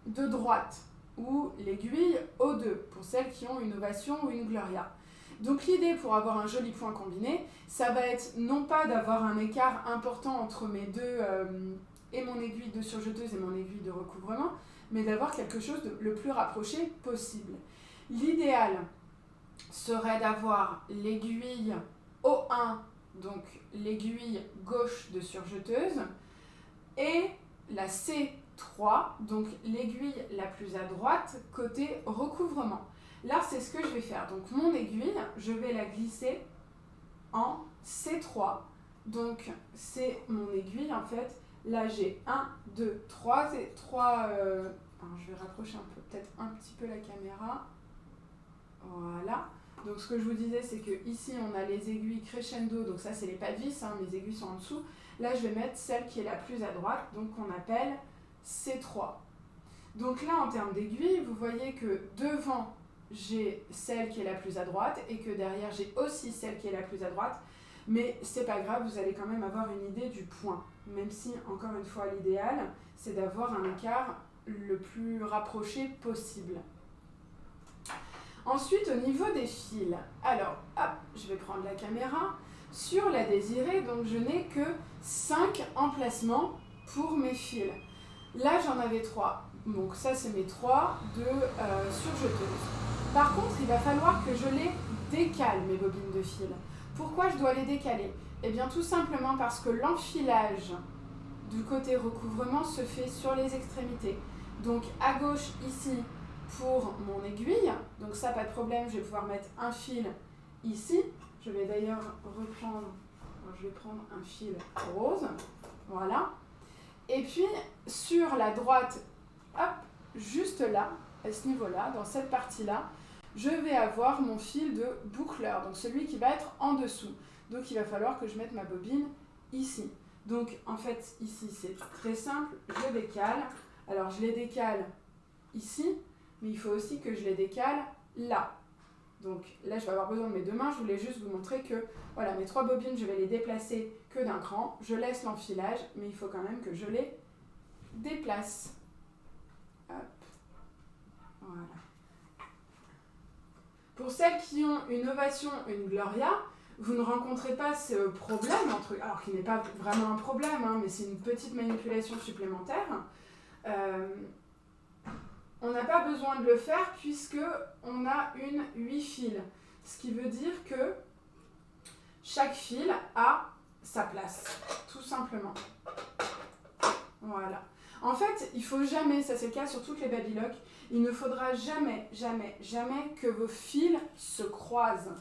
de droite ou l'aiguille O2 pour celles qui ont une ovation ou une gloria. Donc l'idée pour avoir un joli point combiné, ça va être non pas d'avoir un écart important entre mes deux et mon aiguille de surjeteuse et mon aiguille de recouvrement, mais d'avoir quelque chose de le plus rapproché possible. L'idéal serait d'avoir l'aiguille O1, donc l'aiguille gauche de surjeteuse, et la C3, donc l'aiguille la plus à droite côté recouvrement. Là, c'est ce que je vais faire. Donc, mon aiguille, je vais la glisser en C3. Donc, c'est mon aiguille, en fait. Là, j'ai 1, 2, 3 et 3... je vais rapprocher peut-être un petit peu la caméra. Voilà. Donc, ce que je vous disais, c'est que ici, on a les aiguilles crescendo. Donc, ça, c'est les pas de vis. Mes aiguilles sont en dessous. Là, je vais mettre celle qui est la plus à droite. Donc, qu'on appelle C3. Donc là, en termes d'aiguilles, vous voyez que devant j'ai celle qui est la plus à droite et que derrière j'ai aussi celle qui est la plus à droite. Mais c'est pas grave, vous allez quand même avoir une idée du point. Même si, encore une fois, l'idéal, c'est d'avoir un écart le plus rapproché possible. Ensuite, au niveau des fils, alors, hop, je vais prendre la caméra. Sur la désirée, donc je n'ai que 5 emplacements pour mes fils. Là, j'en avais 3. Donc ça, c'est mes 3 de surjeteuses. Par contre, il va falloir que je les décale, mes bobines de fil. Pourquoi je dois les décaler? Eh bien, tout simplement parce que l'enfilage du côté recouvrement se fait sur les extrémités. Donc, à gauche, ici, pour mon aiguille. Donc ça, pas de problème, je vais pouvoir mettre un fil ici. Je vais d'ailleurs reprendre, je vais prendre un fil rose. Voilà. Et puis, sur la droite, hop, juste là, à ce niveau-là, dans cette partie-là, je vais avoir mon fil de boucleur, donc celui qui va être en dessous. Donc il va falloir que je mette ma bobine ici. Donc en fait, ici c'est très simple, je décale. Alors je les décale ici, mais il faut aussi que je les décale là. Donc là je vais avoir besoin de mes 2 mains, je voulais juste vous montrer que voilà, mes 3 bobines, je vais les déplacer que d'un cran. Je laisse l'enfilage, mais il faut quand même que je les déplace. Hop, voilà. Pour celles qui ont une Ovation, une Gloria, vous ne rencontrez pas ce problème, alors qui n'est pas vraiment un problème, hein, mais c'est une petite manipulation supplémentaire. On n'a pas besoin de le faire puisqu'on a une 8 fils. Ce qui veut dire que chaque fil a sa place, tout simplement. Voilà. En fait, il ne faut jamais, ça c'est le cas sur toutes les babylock, il ne faudra jamais, jamais, jamais que vos fils se croisent.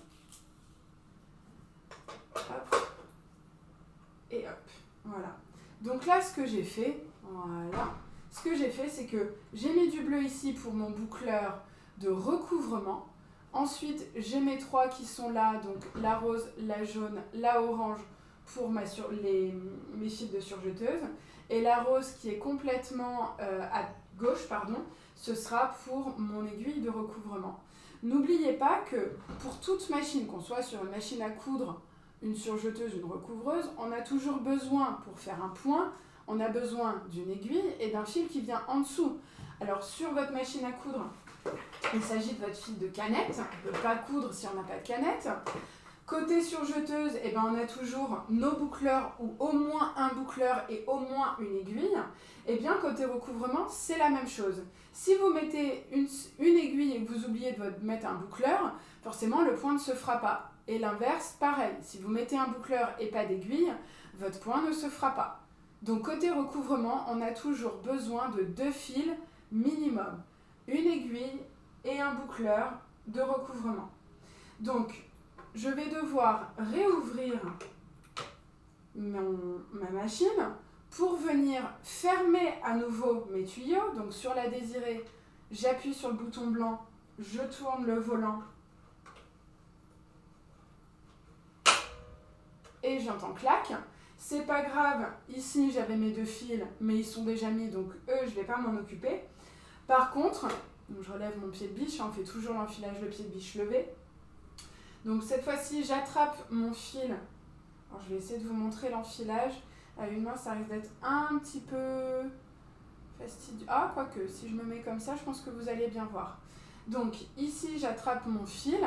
Hop. Et hop. Voilà. Donc là, ce que j'ai fait, voilà. Ce que j'ai fait, c'est que j'ai mis du bleu ici pour mon boucleur de recouvrement. Ensuite, j'ai mes 3 qui sont là, donc la rose, la jaune, la orange pour mes fils de surjeteuse. Et la rose qui est complètement à gauche, ce sera pour mon aiguille de recouvrement. N'oubliez pas que pour toute machine, qu'on soit sur une machine à coudre, une surjeteuse, une recouvreuse, on a toujours besoin, pour faire un point, on a besoin d'une aiguille et d'un fil qui vient en dessous. Alors sur votre machine à coudre, il s'agit de votre fil de canette. On ne peut pas coudre si on n'a pas de canette. Côté surjeteuse, eh ben, on a toujours nos boucleurs ou au moins un boucleur et au moins une aiguille. Et bien côté recouvrement, c'est la même chose. Si vous mettez une aiguille et que vous oubliez de mettre un boucleur, forcément le point ne se fera pas. Et l'inverse, pareil. Si vous mettez un boucleur et pas d'aiguille, votre point ne se fera pas. Donc côté recouvrement, on a toujours besoin de 2 fils minimum. Une aiguille et un boucleur de recouvrement. Donc, je vais devoir réouvrir ma machine pour venir fermer à nouveau mes tuyaux. Donc sur la désirée, j'appuie sur le bouton blanc, je tourne le volant et j'entends clac. C'est pas grave, ici j'avais mes 2 fils, mais ils sont déjà mis, donc eux je vais pas m'en occuper. Par contre, donc je relève mon pied de biche, on fait toujours l'enfilage le pied de biche levé. Donc cette fois-ci, j'attrape mon fil. Alors je vais essayer de vous montrer l'enfilage. À une main, ça risque d'être un petit peu fastidieux. Ah, quoique, si je me mets comme ça, je pense que vous allez bien voir. Donc ici, j'attrape mon fil.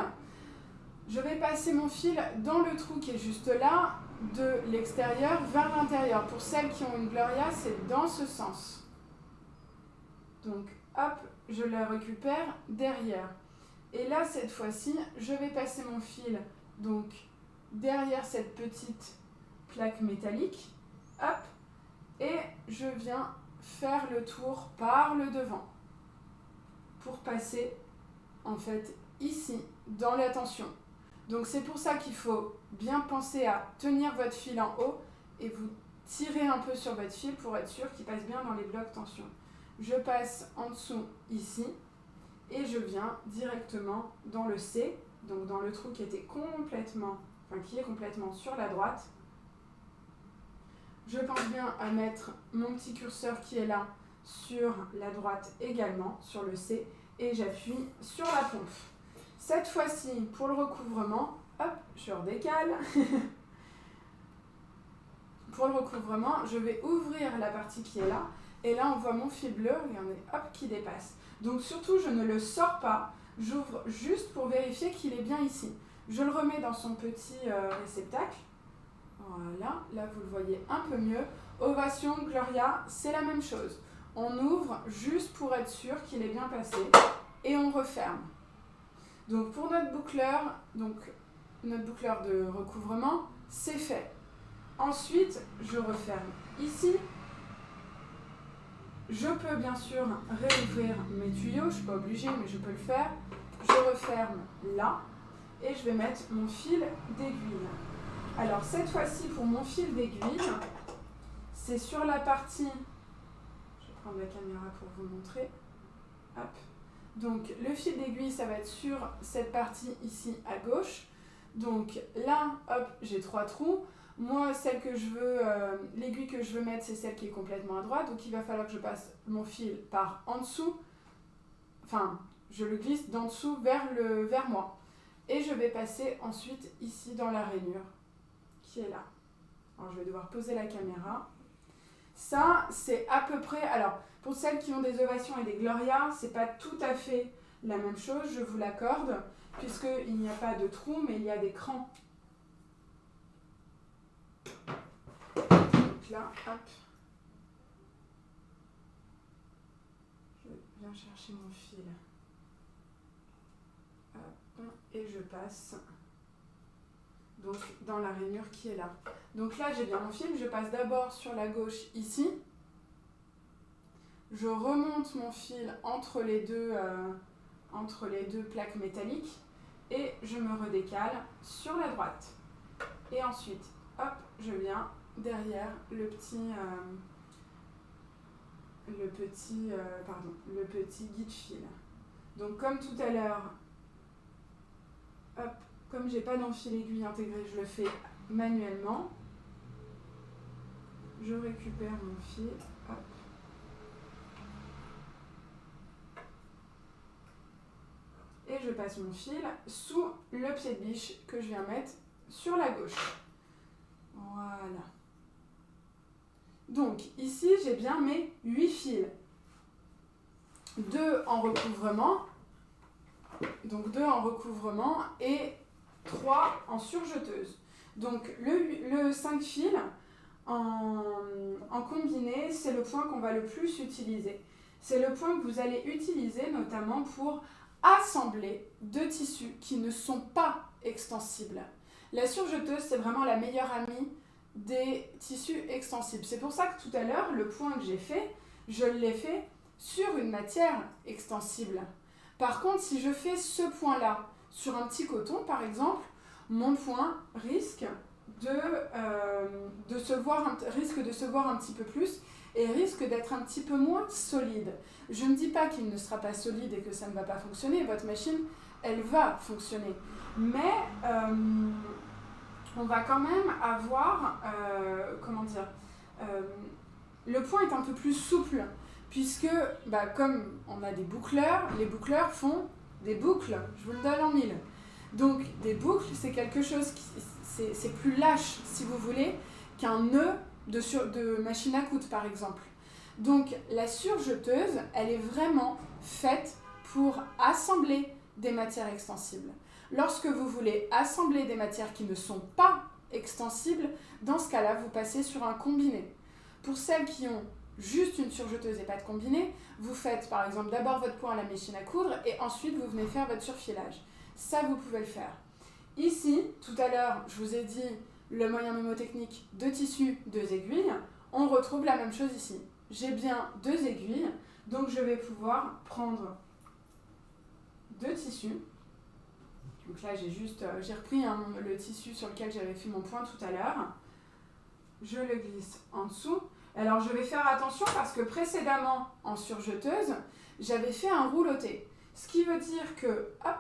Je vais passer mon fil dans le trou qui est juste là, de l'extérieur vers l'intérieur. Pour celles qui ont une Gloria, c'est dans ce sens. Donc hop, je la récupère derrière. Et là, cette fois-ci, je vais passer mon fil donc derrière cette petite plaque métallique. Hop, et je viens faire le tour par le devant pour passer en fait ici dans la tension. Donc c'est pour ça qu'il faut bien penser à tenir votre fil en haut et vous tirez un peu sur votre fil pour être sûr qu'il passe bien dans les blocs tension. Je passe en dessous ici et je viens directement dans le C, donc dans le trou qui est complètement sur la droite. Je pense bien à mettre mon petit curseur qui est là sur la droite également, sur le C, et j'appuie sur la pompe. Cette fois-ci, pour le recouvrement, hop, je redécale. Pour le recouvrement, je vais ouvrir la partie qui est là. Et là, on voit mon fil bleu, regardez, hop, qui dépasse. Donc surtout, je ne le sors pas. J'ouvre juste pour vérifier qu'il est bien ici. Je le remets dans son petit réceptacle. Voilà, là vous le voyez un peu mieux. Ovation, Gloria, c'est la même chose. On ouvre juste pour être sûr qu'il est bien passé et on referme. Donc pour notre boucleur de recouvrement, c'est fait. Ensuite, je referme ici. Je peux bien sûr réouvrir mes tuyaux, je ne suis pas obligée mais je peux le faire. Je referme là et je vais mettre mon fil d'aiguille. Alors cette fois-ci pour mon fil d'aiguille, c'est sur la partie, je vais prendre la caméra pour vous montrer, hop. Donc le fil d'aiguille ça va être sur cette partie ici à gauche, donc là hop j'ai 3 trous, moi celle que je veux, l'aiguille que je veux mettre c'est celle qui est complètement à droite, donc il va falloir que je passe mon fil par en dessous, enfin je le glisse d'en dessous vers moi, et je vais passer ensuite ici dans la rainure qui est là. Alors je vais devoir poser la caméra. Ça, c'est à peu près... Alors, pour celles qui ont des ovations et des glorias, c'est pas tout à fait la même chose, je vous l'accorde, puisqu'il n'y a pas de trou, mais il y a des crans. Donc là, hop. Je viens chercher mon fil. Hop, et je passe... donc dans la rainure qui est là. Donc là j'ai bien mon fil, je passe d'abord sur la gauche ici, je remonte mon fil entre les deux plaques métalliques et je me redécale sur la droite. Et ensuite, hop, je viens derrière le petit guide-fil. Donc comme tout à l'heure, hop, comme j'ai pas d'enfil aiguille intégré, je le fais manuellement. Je récupère mon fil, hop. Et je passe mon fil sous le pied de biche que je viens mettre sur la gauche. Voilà. Donc ici, j'ai bien mes 8 fils. 2 en recouvrement. Donc 2 en recouvrement et 3 en surjeteuse. Donc le 5 fils en combiné, c'est le point qu'on va le plus utiliser. C'est le point que vous allez utiliser notamment pour assembler 2 tissus qui ne sont pas extensibles. La surjeteuse, c'est vraiment la meilleure amie des tissus extensibles. C'est pour ça que tout à l'heure, le point que j'ai fait, je l'ai fait sur une matière extensible. Par contre, si je fais ce point-là sur un petit coton, par exemple, mon point risque de se voir un petit peu plus et risque d'être un petit peu moins solide. Je ne dis pas qu'il ne sera pas solide et que ça ne va pas fonctionner. Votre machine, elle va fonctionner. Mais on va quand même avoir, le point est un peu plus souple. Puisque, comme on a des boucleurs, les boucleurs font des boucles, je vous le donne en mille. Donc, des boucles, c'est quelque chose qui, c'est plus lâche, si vous voulez, qu'un nœud de machine à coudre, par exemple. Donc, la surjeteuse, elle est vraiment faite pour assembler des matières extensibles. Lorsque vous voulez assembler des matières qui ne sont pas extensibles, dans ce cas-là, vous passez sur un combiné. Pour celles qui ont juste une surjeteuse et pas de combiné, vous faites par exemple d'abord votre point à la machine à coudre et ensuite vous venez faire votre surfilage. Ça, vous pouvez le faire. Ici, tout à l'heure, je vous ai dit le moyen mnémotechnique 2 tissus, 2 aiguilles. On retrouve la même chose ici. J'ai bien 2 aiguilles, donc je vais pouvoir prendre 2 tissus. Donc là, j'ai repris le tissu sur lequel j'avais fait mon point tout à l'heure. Je le glisse en dessous. Alors je vais faire attention parce que précédemment, en surjeteuse, j'avais fait un rouloté. Ce qui veut dire que, hop,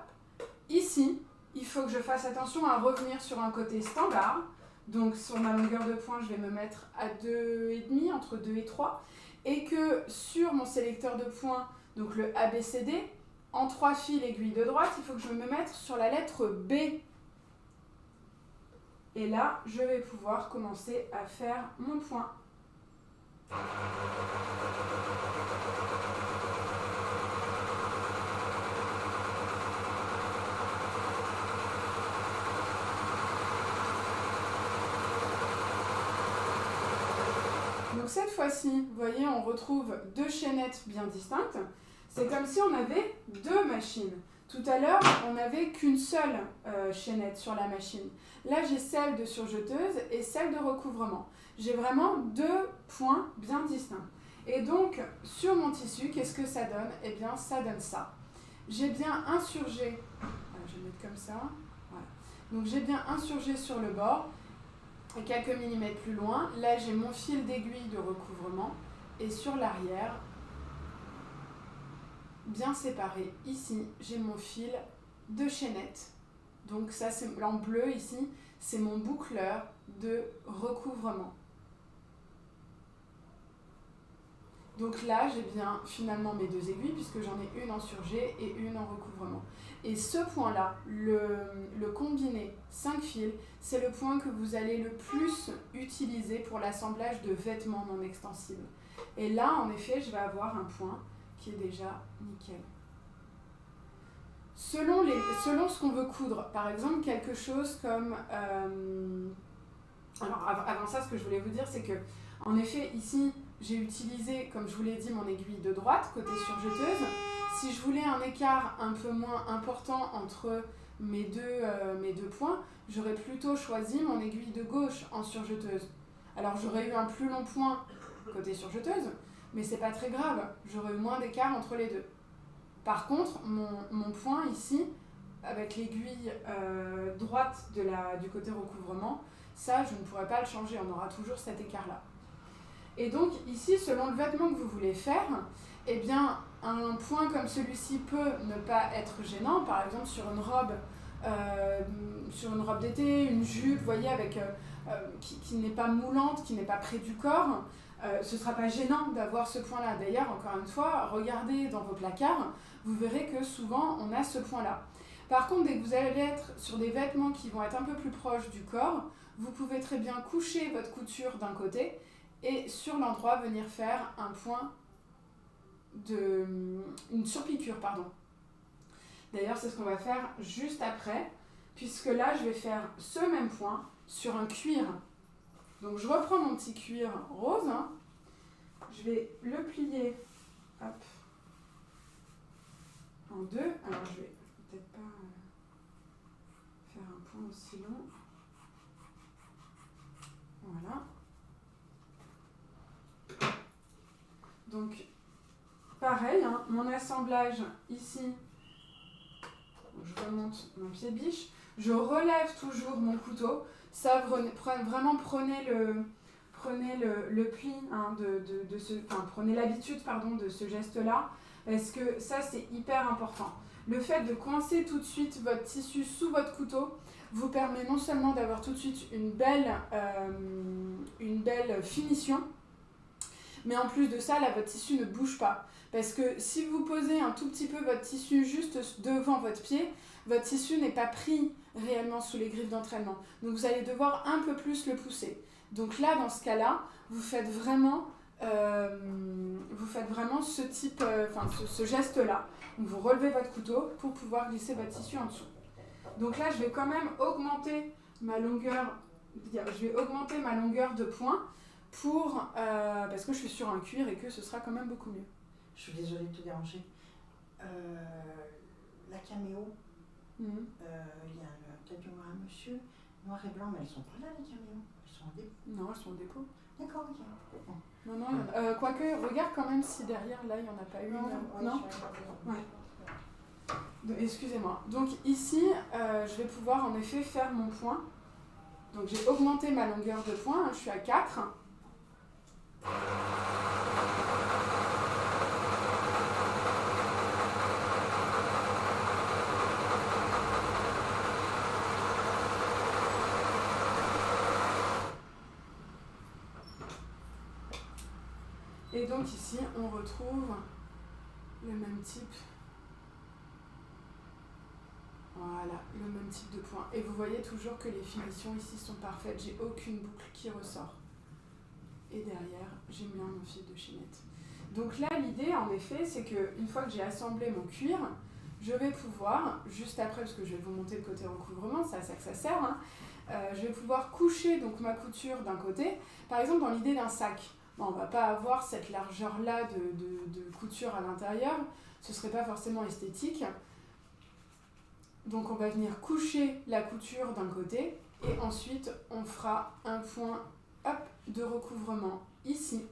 ici, il faut que je fasse attention à revenir sur un côté standard. Donc sur ma longueur de point, je vais me mettre à 2,5, entre 2 et 3. Et que sur mon sélecteur de points, donc le ABCD, en 3 fils aiguille de droite, il faut que je me mette sur la lettre B. Et là, je vais pouvoir commencer à faire mon point. Donc cette fois-ci, vous voyez, on retrouve 2 chaînettes bien distinctes. C'est comme si on avait 2 machines. Tout à l'heure, on n'avait qu'une seule chaînette sur la machine. Là, j'ai celle de surjeteuse et celle de recouvrement. J'ai vraiment 2 points bien distincts. Et donc, sur mon tissu, qu'est-ce que ça donne? Eh bien, ça donne ça. J'ai bien insurgé, je vais mettre comme ça, voilà. Donc j'ai bien insurgé sur le bord, et quelques millimètres plus loin, là j'ai mon fil d'aiguille de recouvrement, et sur l'arrière, bien séparé, ici, j'ai mon fil de chaînette. Donc ça, c'est en bleu ici, c'est mon boucleur de recouvrement. Donc là, j'ai bien finalement mes 2 aiguilles, puisque j'en ai une en surgé et une en recouvrement. Et ce point-là, le combiné 5 fils, c'est le point que vous allez le plus utiliser pour l'assemblage de vêtements non extensibles. Et là, en effet, je vais avoir un point qui est déjà nickel. Selon ce qu'on veut coudre, par exemple, quelque chose comme... Alors, avant ça, ce que je voulais vous dire, c'est que, en effet, ici, j'ai utilisé, comme je vous l'ai dit, mon aiguille de droite, côté surjeteuse. Si je voulais un écart un peu moins important entre mes deux points, j'aurais plutôt choisi mon aiguille de gauche en surjeteuse. Alors, j'aurais eu un plus long point côté surjeteuse, mais c'est pas très grave, j'aurais eu moins d'écart entre les deux. Par contre, mon point ici, avec l'aiguille droite du côté recouvrement, ça, je ne pourrais pas le changer, on aura toujours cet écart-là. Et donc, ici, selon le vêtement que vous voulez faire, eh bien, un point comme celui-ci peut ne pas être gênant. Par exemple, sur une robe d'été, une jupe, vous voyez, qui n'est pas moulante, qui n'est pas près du corps, ce ne sera pas gênant d'avoir ce point-là. D'ailleurs, encore une fois, regardez dans vos placards, vous verrez que souvent, on a ce point-là. Par contre, dès que vous allez être sur des vêtements qui vont être un peu plus proches du corps, vous pouvez très bien coucher votre couture d'un côté et sur l'endroit venir faire un point une surpiqûre, pardon. D'ailleurs, c'est ce qu'on va faire juste après, puisque là, je vais faire ce même point sur un cuir. Donc, je reprends mon petit cuir rose, hein. Je vais le plier, hop, en 2. Alors, je vais peut-être pas faire un point aussi long. Voilà. Donc, pareil, hein, mon assemblage ici, je remonte mon pied de biche, je relève toujours mon couteau. Ça, vraiment prenez le pli, hein, prenez l'habitude de ce geste-là, parce que ça, c'est hyper important. Le fait de coincer tout de suite votre tissu sous votre couteau vous permet non seulement d'avoir tout de suite une belle finition, mais en plus de ça, là, votre tissu ne bouge pas. Parce que si vous posez un tout petit peu votre tissu juste devant votre pied, votre tissu n'est pas pris réellement sous les griffes d'entraînement. Donc vous allez devoir un peu plus le pousser. Donc là, dans ce cas-là, vous faites vraiment ce geste-là. Donc vous relevez votre couteau pour pouvoir glisser votre tissu en dessous. Donc là, je vais quand même augmenter ma longueur de point parce que je suis sur un cuir et que ce sera quand même beaucoup mieux. Je suis désolée de te déranger. La caméo, il y a peut-être un monsieur, noir et blanc, mais elles sont pas là les caméos. Elles sont en dépôt. Non, elles sont en dépôt. D'accord, ok. Non, quoique, regarde quand même si derrière, là, il n'y en a pas une. Non. Ouais. Excusez-moi. Donc ici, je vais pouvoir en effet faire mon point. Donc j'ai augmenté ma longueur de point, hein, je suis à 4. Et donc ici, on retrouve le même type Voilà, le même type de point. Et vous voyez toujours que les finitions ici sont parfaites. J'ai aucune boucle qui ressort. Et derrière, j'ai mis mon fil de chaînette. Donc là, l'idée, en effet, c'est qu'une fois que j'ai assemblé mon cuir, je vais pouvoir, juste après, parce que je vais vous montrer le côté recouvrement, c'est à ça que ça sert, hein, je vais pouvoir coucher donc, ma couture d'un côté. Par exemple, dans l'idée d'un sac, bon, on ne va pas avoir cette largeur-là de couture à l'intérieur, ce ne serait pas forcément esthétique. Donc on va venir coucher la couture d'un côté et ensuite on fera un point hop, de recouvrement ici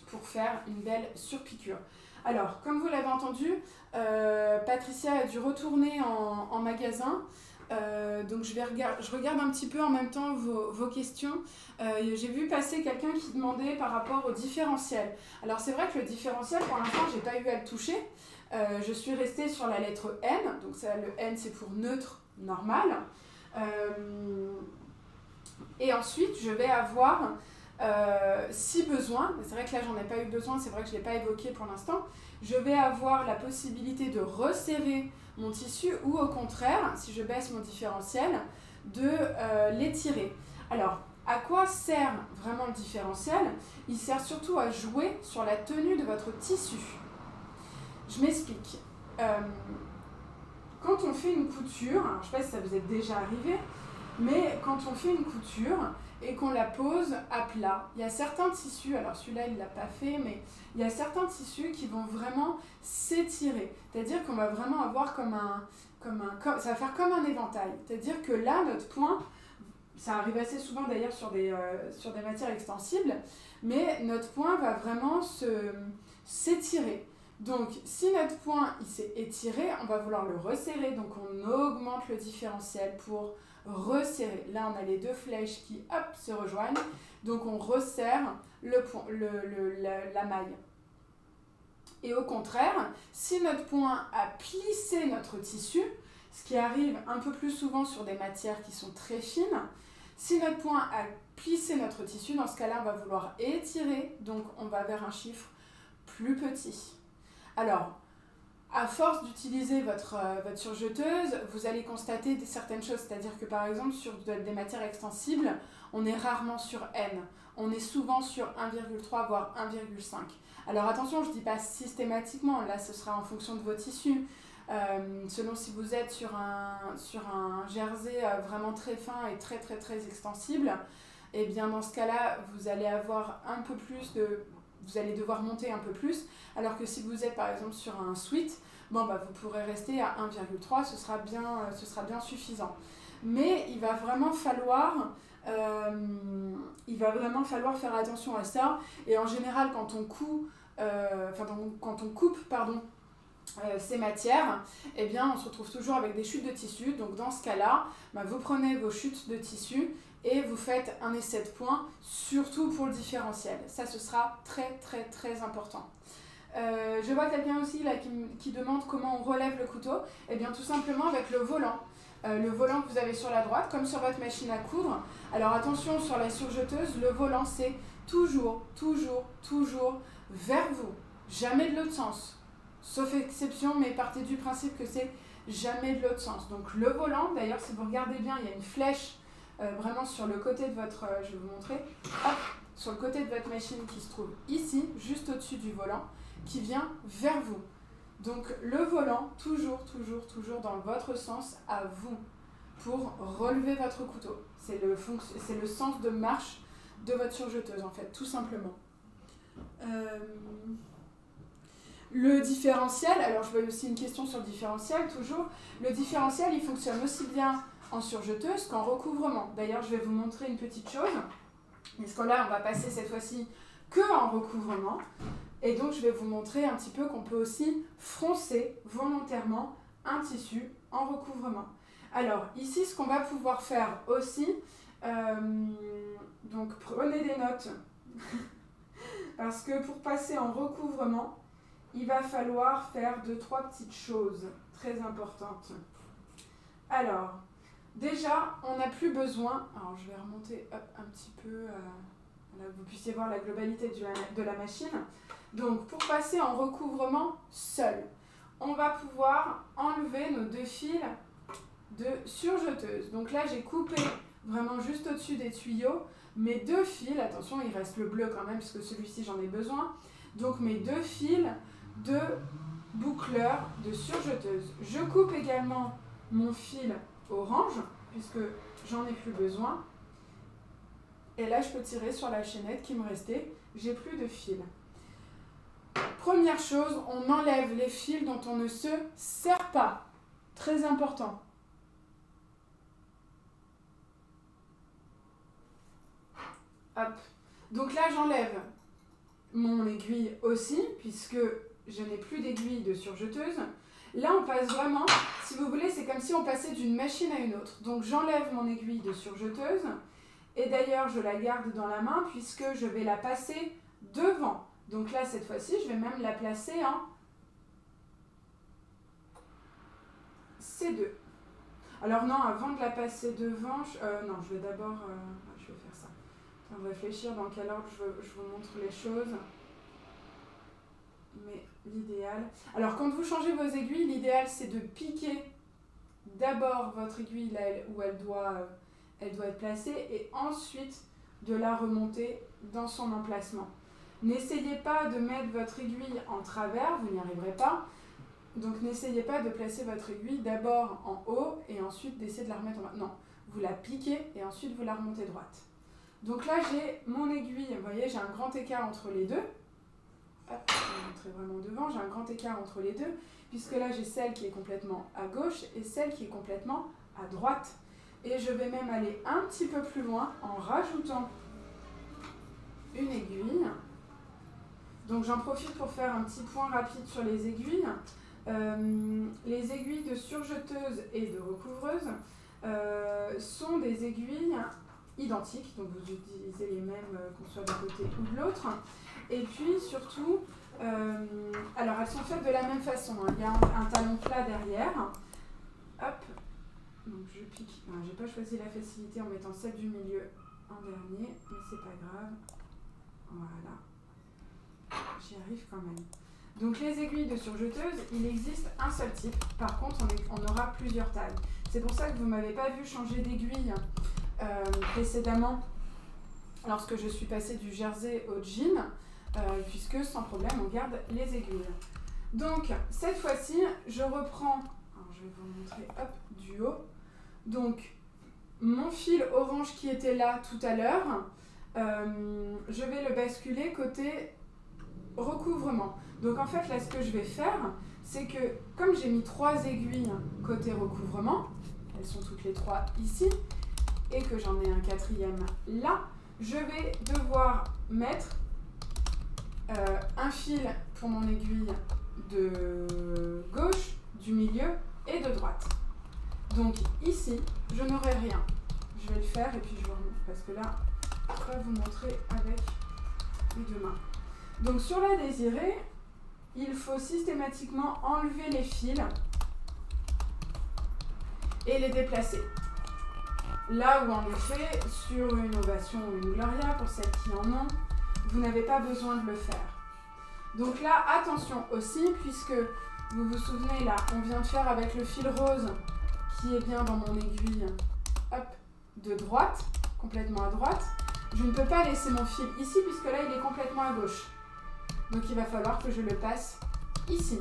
pour faire une belle surpiqûre. Alors, comme vous l'avez entendu, Patricia a dû retourner en magasin. Donc je regarde un petit peu en même temps vos questions. J'ai vu passer quelqu'un qui demandait par rapport au différentiel. Alors c'est vrai que le différentiel, pour l'instant, j'ai pas eu à le toucher. Je suis restée sur la lettre N. Donc ça, le N, c'est pour neutre normal. Et ensuite, je vais avoir, si besoin, c'est vrai que là, j'en ai pas eu besoin, c'est vrai que je ne l'ai pas évoqué pour l'instant, je vais avoir la possibilité de resserrer mon tissu ou au contraire, si je baisse mon différentiel, de l'étirer. Alors, à quoi sert vraiment le différentiel? Il sert surtout à jouer sur la tenue de votre tissu. Je m'explique. Quand on fait une couture, alors je ne sais pas si ça vous est déjà arrivé, mais quand on fait une couture et qu'on la pose à plat, il y a certains tissus, alors celui-là il ne l'a pas fait, mais il y a certains tissus qui vont vraiment s'étirer. C'est-à-dire qu'on va vraiment avoir ça va faire comme un éventail. C'est-à-dire que là, notre point, ça arrive assez souvent d'ailleurs sur des matières extensibles, mais notre point va vraiment s'étirer. Donc, si notre point il s'est étiré, on va vouloir le resserrer, donc on augmente le différentiel pour resserrer. Là, on a les deux flèches qui, hop, se rejoignent, donc on resserre la maille. Et au contraire, si notre point a plissé notre tissu, ce qui arrive un peu plus souvent sur des matières qui sont très fines, si notre point a plissé notre tissu, dans ce cas-là, on va vouloir étirer, donc on va vers un chiffre plus petit. Alors, à force d'utiliser votre surjeteuse, vous allez constater certaines choses, c'est-à-dire que par exemple sur des matières extensibles, on est rarement sur N, on est souvent sur 1,3 voire 1,5. Alors attention, je ne dis pas systématiquement, là ce sera en fonction de vos tissus, selon si vous êtes sur un jersey vraiment très fin et très très très extensible, et bien dans ce cas-là, vous allez avoir un peu plus vous allez devoir monter un peu plus, alors que si vous êtes par exemple sur un sweat, vous pourrez rester à 1,3, ce sera bien suffisant. Mais il va vraiment falloir faire attention à ça, et en général quand on coupe ces matières, eh bien, on se retrouve toujours avec des chutes de tissu. Donc dans ce cas-là, vous prenez vos chutes de tissu et vous faites un essai de points, surtout pour le différentiel. Ça, ce sera très très très important. Je vois quelqu'un aussi là qui demande comment on relève le couteau. Eh bien tout simplement avec le volant. Le volant que vous avez sur la droite, comme sur votre machine à coudre. Alors attention, sur la surjeteuse, le volant c'est toujours vers vous. Jamais de l'autre sens. Sauf exception, mais partez du principe que c'est jamais de l'autre sens. Donc le volant, d'ailleurs si vous regardez bien, il y a une flèche vraiment sur le côté de votre, je vais vous montrer, hop, sur le côté de votre machine qui se trouve ici, juste au-dessus du volant, qui vient vers vous. Donc le volant, toujours dans votre sens à vous, pour relever votre couteau. C'est le sens de marche de votre surjeteuse en fait, tout simplement. Le différentiel, alors je vois aussi une question sur le différentiel, toujours. Le différentiel, il fonctionne aussi bien en surjeteuse qu'en recouvrement. D'ailleurs, je vais vous montrer une petite chose. Parce que là, on va passer cette fois-ci que en recouvrement. Et donc, je vais vous montrer un petit peu qu'on peut aussi froncer volontairement un tissu en recouvrement. Alors, ici, ce qu'on va pouvoir faire aussi, donc prenez des notes, parce que pour passer en recouvrement, il va falloir faire 2-3 petites choses très importantes. Alors, déjà, on n'a plus besoin... Alors, je vais remonter un petit peu, là, que vous puissiez voir la globalité de la machine. Donc, pour passer en recouvrement seul, on va pouvoir enlever nos deux fils de surjeteuse. Donc là, j'ai coupé vraiment juste au-dessus des tuyaux mes 2 fils. Attention, il reste le bleu quand même, puisque celui-ci, j'en ai besoin. Donc mes 2 fils de boucleur de surjeteuse. Je coupe également mon fil orange, puisque j'en ai plus besoin. Et là, je peux tirer sur la chaînette qui me restait. J'ai plus de fil. Première chose, on enlève les fils dont on ne se sert pas. Très important. Hop. Donc là, j'enlève mon aiguille aussi, puisque je n'ai plus d'aiguille de surjeteuse. Là, on passe vraiment, si vous voulez, c'est comme si on passait d'une machine à une autre. Donc j'enlève mon aiguille de surjeteuse, et d'ailleurs, je la garde dans la main, puisque je vais la passer devant. Donc là, cette fois-ci, je vais même la placer en C2. Alors non, avant de la passer devant, non, je vais d'abord... je vais faire ça. On va réfléchir dans quel ordre je vous montre les choses. Mais l'idéal... Alors, quand vous changez vos aiguilles, l'idéal, c'est de piquer d'abord votre aiguille là où elle doit être placée, et ensuite de la remonter dans son emplacement. N'essayez pas de mettre votre aiguille en travers, vous n'y arriverez pas. Donc n'essayez pas de placer votre aiguille d'abord en haut et ensuite d'essayer de la remettre en bas. Non, vous la piquez et ensuite vous la remontez droite. Donc là j'ai mon aiguille, vous voyez, j'ai un grand écart entre les deux. Hop, je vais montrer vraiment devant, j'ai un grand écart entre les deux, puisque là j'ai celle qui est complètement à gauche et celle qui est complètement à droite. Et je vais même aller un petit peu plus loin en rajoutant une aiguille. Donc j'en profite pour faire un petit point rapide sur les aiguilles. Les aiguilles de surjeteuse et de recouvreuse sont des aiguilles identiques, donc vous utilisez les mêmes qu'on soit d'un côté ou de l'autre. Et puis surtout, alors elles sont faites de la même façon, hein. Il y a un talon plat derrière. Hop, donc je pique. J'ai pas choisi la facilité en mettant celle du milieu en dernier, mais c'est pas grave. Voilà. J'y arrive quand même. Donc les aiguilles de surjeteuse, il existe un seul type. Par contre, on aura plusieurs tailles. C'est pour ça que vous ne m'avez pas vu changer d'aiguille précédemment lorsque je suis passée du jersey au jean, puisque sans problème, on garde les aiguilles. Donc cette fois-ci, je reprends, alors je vais vous montrer hop, du haut. Donc mon fil orange qui était là tout à l'heure, je vais le basculer côté recouvrement. Donc en fait là ce que je vais faire, c'est que comme j'ai mis 3 aiguilles côté recouvrement, elles sont toutes les 3 ici, et que j'en ai un 4e là, je vais devoir mettre un fil pour mon aiguille de gauche, du milieu et de droite. Donc ici, je n'aurai rien. Je vais le faire et puis je vous remontre, parce que là, je vais vous montrer avec les 2 mains. Donc sur la désirée, il faut systématiquement enlever les fils et les déplacer. Là où en effet, sur une ovation ou une gloria, pour celles qui en ont, vous n'avez pas besoin de le faire. Donc là, attention aussi, puisque vous vous souvenez là, on vient de faire avec le fil rose qui est bien dans mon aiguille, hop, de droite, complètement à droite. Je ne peux pas laisser mon fil ici puisque là il est complètement à gauche. Donc il va falloir que je le passe ici.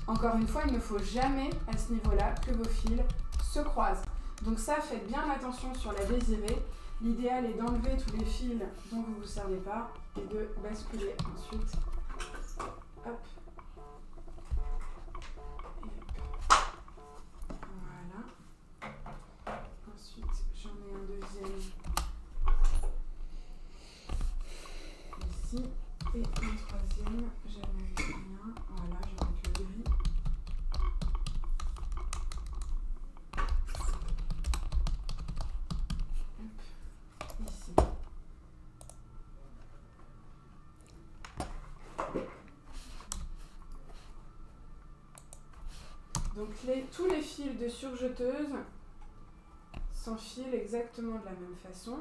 Encore une fois, il ne faut jamais à ce niveau-là que vos fils se croisent. Donc ça, faites bien attention sur la désirée. L'idéal est d'enlever tous les fils dont vous ne vous servez pas et de basculer ensuite. Hop. Voilà. Ensuite, j'en ai un deuxième ici. Et un troisième, j'avais rien. Voilà, je vais mettre le gris. Hop, ici. Donc tous les fils de surjeteuse s'enfilent exactement de la même façon.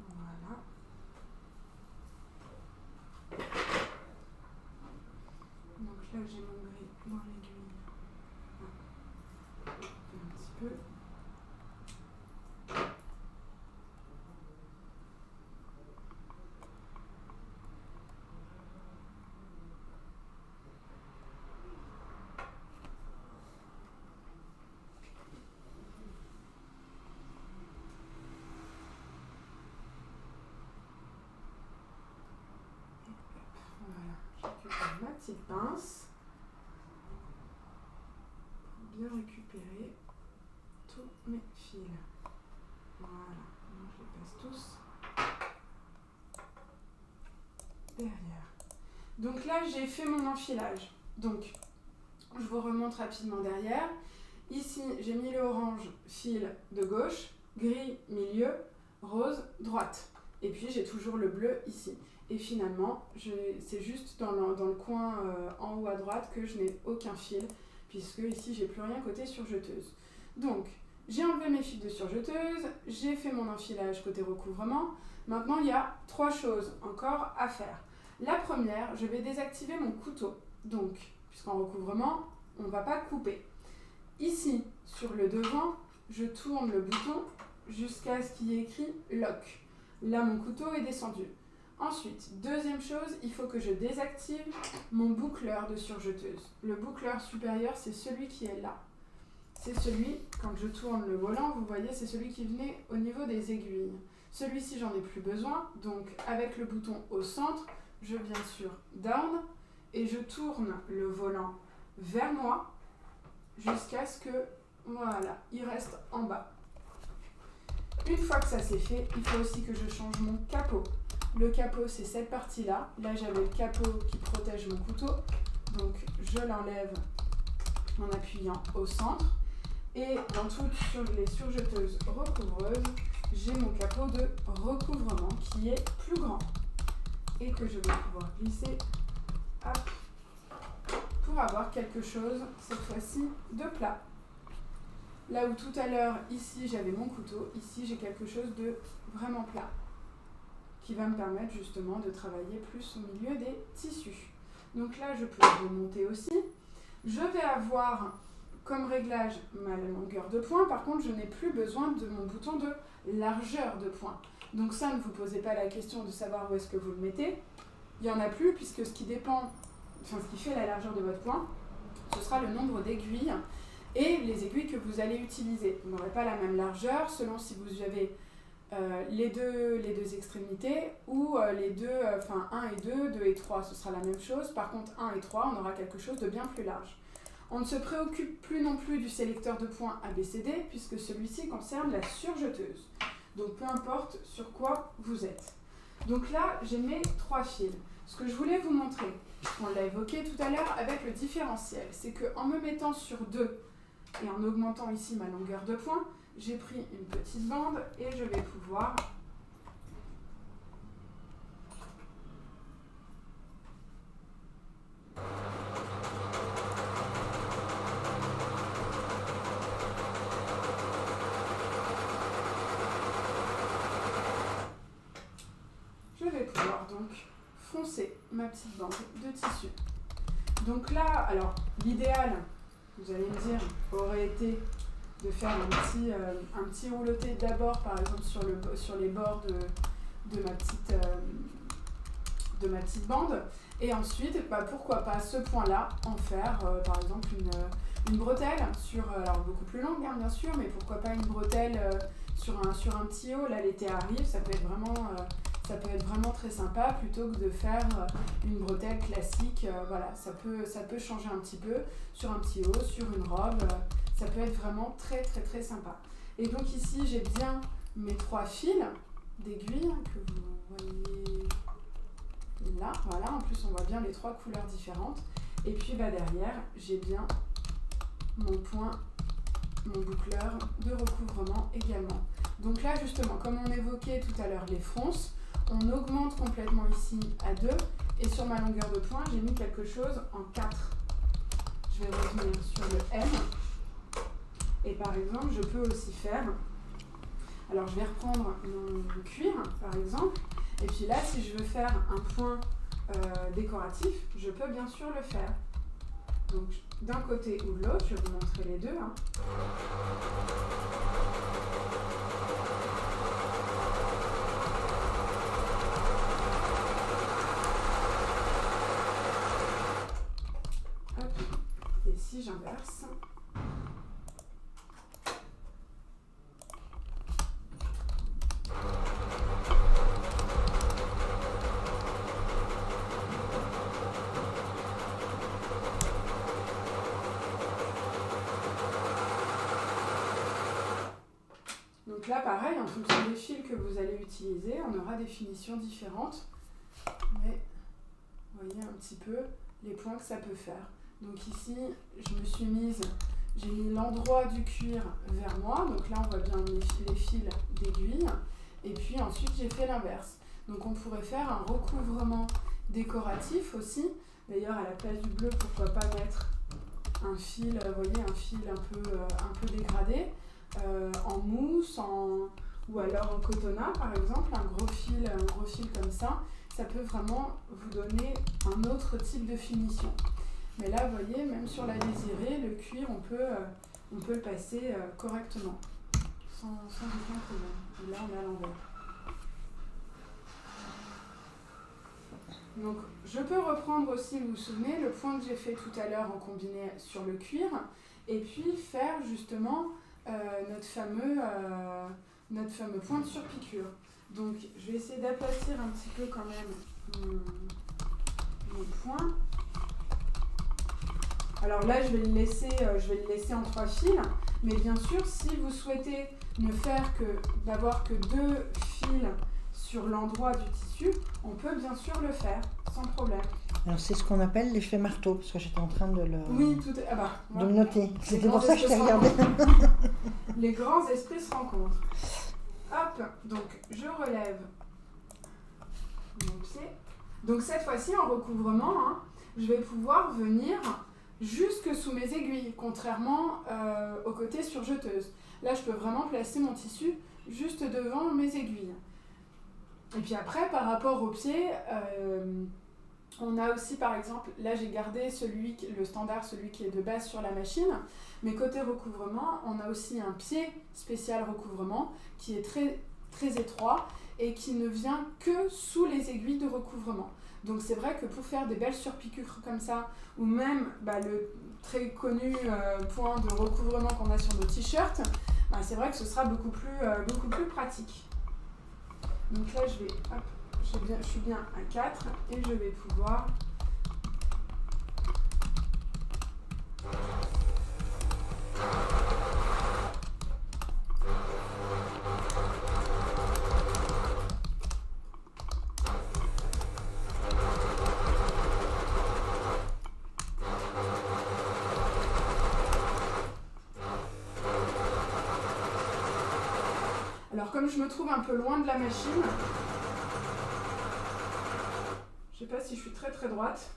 Voilà. peu. Voilà, je récupère ma petite pince pour bien récupérer tous mes fils. Voilà, donc je les passe tous derrière. Donc là, j'ai fait mon enfilage. Donc, je vous remonte rapidement derrière. Ici, j'ai mis le orange, fil de gauche, gris, milieu, rose, droite. Et puis, j'ai toujours le bleu ici. Et finalement, c'est juste dans le coin en haut à droite que je n'ai aucun fil, puisque ici, j'ai plus rien côté surjeteuse. Donc, j'ai enlevé mes fils de surjeteuse, j'ai fait mon enfilage côté recouvrement. Maintenant, il y a 3 choses encore à faire. La première, je vais désactiver mon couteau. Donc, puisqu'en recouvrement, on ne va pas couper. Ici, sur le devant, je tourne le bouton jusqu'à ce qu'il y ait écrit « Lock ». Là, mon couteau est descendu. Ensuite, deuxième chose, il faut que je désactive mon boucleur de surjeteuse. Le boucleur supérieur, c'est celui qui est là. C'est celui, quand je tourne le volant, vous voyez, c'est celui qui venait au niveau des aiguilles. Celui-ci, j'en ai plus besoin. Donc, avec le bouton au centre, je viens sur Down et je tourne le volant vers moi jusqu'à ce que, voilà, il reste en bas. Une fois que ça c'est fait, il faut aussi que je change mon capot. Le capot, c'est cette partie-là. Là, j'avais le capot qui protège mon couteau. Donc, je l'enlève en appuyant au centre. Et dans toutes les surjeteuses recouvreuses, j'ai mon capot de recouvrement qui est plus grand. Et que je vais pouvoir glisser hop, pour avoir quelque chose, cette fois-ci, de plat. Là où tout à l'heure, ici, j'avais mon couteau, ici, j'ai quelque chose de vraiment plat, qui va me permettre justement de travailler plus au milieu des tissus. Donc là, je peux remonter aussi. Je vais avoir comme réglage ma longueur de poing. Par contre, je n'ai plus besoin de mon bouton de largeur de poing. Donc ça, ne vous posez pas la question de savoir où est-ce que vous le mettez. Il n'y en a plus, puisque ce qui fait la largeur de votre poing, ce sera le nombre d'aiguilles et les aiguilles que vous allez utiliser. Vous n'aurez pas la même largeur selon si vous avez les deux extrémités ou les deux, 1 et 2, 2 et 3, ce sera la même chose. Par contre, 1 et 3, on aura quelque chose de bien plus large. On ne se préoccupe plus non plus du sélecteur de points ABCD puisque celui-ci concerne la surjeteuse. Donc peu importe sur quoi vous êtes. Donc là, j'ai mes 3 fils. Ce que je voulais vous montrer, on l'a évoqué tout à l'heure avec le différentiel, c'est qu'en me mettant sur 2 et en augmentant ici ma longueur de poing, j'ai pris une petite bande et je vais pouvoir donc froncer ma petite bande de tissu. Donc là, alors l'idéal, vous allez me dire, aurait été de faire un petit rouloté d'abord, par exemple sur les bords de ma petite bande, et ensuite, pourquoi pas ce point-là, en faire par exemple une bretelle, alors beaucoup plus longue bien sûr, mais pourquoi pas une bretelle sur un petit haut. Là l'été arrive, ça peut être vraiment très sympa plutôt que de faire une bretelle classique. Voilà, ça peut changer un petit peu sur un petit haut, sur une robe. Ça peut être vraiment très très très sympa. Et donc ici, j'ai bien mes 3 fils d'aiguille que vous voyez là. Voilà, en plus on voit bien les 3 couleurs différentes. Et puis derrière, j'ai bien mon boucleur de recouvrement également. Donc là justement, comme on évoquait tout à l'heure les fronces, on augmente complètement ici à 2 et sur ma longueur de poing, j'ai mis quelque chose en 4. Je vais revenir sur le M et par exemple, je peux aussi faire, alors je vais reprendre mon cuir par exemple, et puis là, si je veux faire un point décoratif, je peux bien sûr le faire. Donc d'un côté ou de l'autre, je vais vous montrer les deux. Hein. Hop. Et si j'inverse. Donc là, pareil, en fonction des fils que vous allez utiliser, on aura des finitions différentes. Mais vous voyez un petit peu les points que ça peut faire. Donc ici, j'ai mis l'endroit du cuir vers moi. Donc là, on voit bien les fils d'aiguille. Et puis ensuite, j'ai fait l'inverse. Donc on pourrait faire un recouvrement décoratif aussi. D'ailleurs, à la place du bleu, pourquoi pas mettre un fil, vous voyez, un fil un peu dégradé. En mousse ou alors en cotonat par exemple, un gros fil comme ça peut vraiment vous donner un autre type de finition. Mais là vous voyez, même sur la désirée, le cuir on peut le passer correctement sans aucun problème. Et là on est à l'envers. Donc je peux reprendre aussi, vous vous souvenez, le point que j'ai fait tout à l'heure en combiné sur le cuir et puis faire justement notre fameux point de surpiqûre. Donc je vais essayer d'aplatir un petit peu quand même mon point. Alors là je vais le laisser en 3 fils, mais bien sûr si vous souhaitez d'avoir que 2 fils sur l'endroit du tissu, on peut bien sûr le faire sans problème. Alors c'est ce qu'on appelle l'effet marteau, parce que j'étais en train de le, de le noter. C'était pour ça que je t'ai regardé. Les grands esprits se rencontrent. Hop, donc je relève mon pied. Donc cette fois-ci en recouvrement, je vais pouvoir venir jusque sous mes aiguilles, contrairement au côté surjeteuse. Là je peux vraiment placer mon tissu juste devant mes aiguilles. Et puis après, par rapport au pied, on a aussi par exemple, là j'ai gardé le standard, celui qui est de base sur la machine, mais côté recouvrement, on a aussi un pied spécial recouvrement qui est très, très étroit et qui ne vient que sous les aiguilles de recouvrement. Donc c'est vrai que pour faire des belles surpiqûres comme ça, ou même le très connu point de recouvrement qu'on a sur nos t-shirts, c'est vrai que ce sera beaucoup plus pratique. Donc là je suis bien à 4 et je vais pouvoir Alors comme je me trouve un peu loin de la machine, je sais pas si je suis très très droite.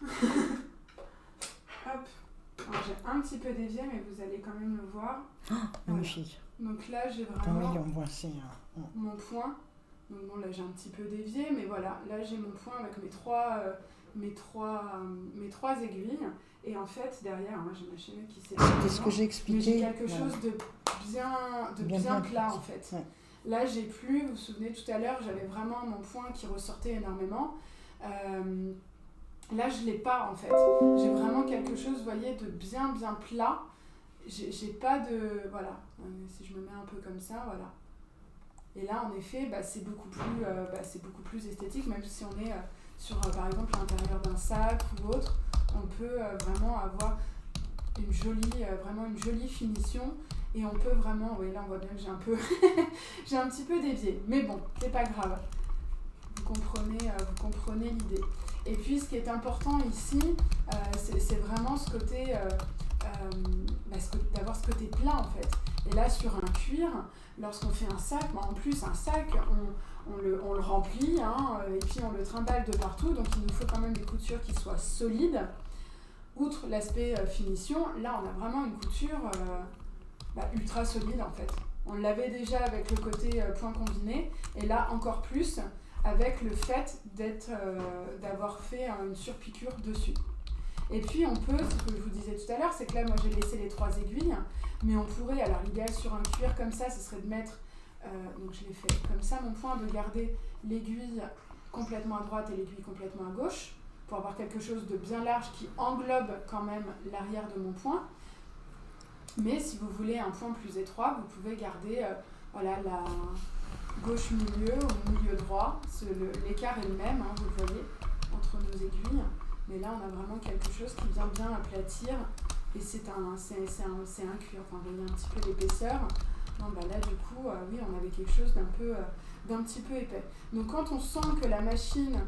Hop. Alors j'ai un petit peu dévié, mais vous allez quand même le voir. Magnifique. Voilà. Donc là j'ai vraiment mon point. Donc bon là j'ai un petit peu dévié, mais voilà, là j'ai mon point avec mes trois aiguilles. Et en fait derrière, moi j'ai ma chaîne qui s'est. C'est ce que j'ai expliqué. Mais j'ai quelque chose de bien plat en fait. Ouais. Là, j'ai plus, vous vous souvenez tout à l'heure, j'avais vraiment mon point qui ressortait énormément. Là, je ne l'ai pas en fait. J'ai vraiment quelque chose, vous voyez, de bien plat. J'ai pas de... Voilà, si je me mets un peu comme ça, voilà. Et là, en effet, c'est beaucoup plus esthétique, même si on est sur, par exemple, l'intérieur d'un sac ou autre, on peut vraiment avoir une jolie finition. Et on peut vraiment, oui là on voit bien que j'ai un petit peu dévié, mais bon, c'est pas grave. Vous comprenez l'idée. Et puis ce qui est important ici, c'est vraiment ce côté, d'avoir ce côté plat en fait. Et là sur un cuir, lorsqu'on fait un sac, en plus un sac, on le remplit, et puis on le trimballe de partout, donc il nous faut quand même des coutures qui soient solides. Outre l'aspect finition, là on a vraiment une couture... ultra solide en fait. On l'avait déjà avec le côté point combiné et là encore plus avec le fait d'avoir fait une surpiqûre dessus. Et puis on peut, ce que je vous disais tout à l'heure, c'est que là moi j'ai laissé les 3 aiguilles, mais on pourrait, alors l'idéal sur un cuir comme ça, ce serait de mettre, donc je l'ai fait comme ça mon point, de garder l'aiguille complètement à droite et l'aiguille complètement à gauche, pour avoir quelque chose de bien large qui englobe quand même l'arrière de mon point. Mais si vous voulez un point plus étroit, vous pouvez garder voilà, la gauche milieu ou milieu droit. L'écart est le même, hein, vous le voyez, entre nos aiguilles. Mais là, on a vraiment quelque chose qui vient bien aplatir. Et c'est un cuir. Enfin, vous voyez un petit peu l'épaisseur. Non, bah là, du coup, oui, on avait quelque chose d'un petit peu épais. Donc, quand on sent que la machine,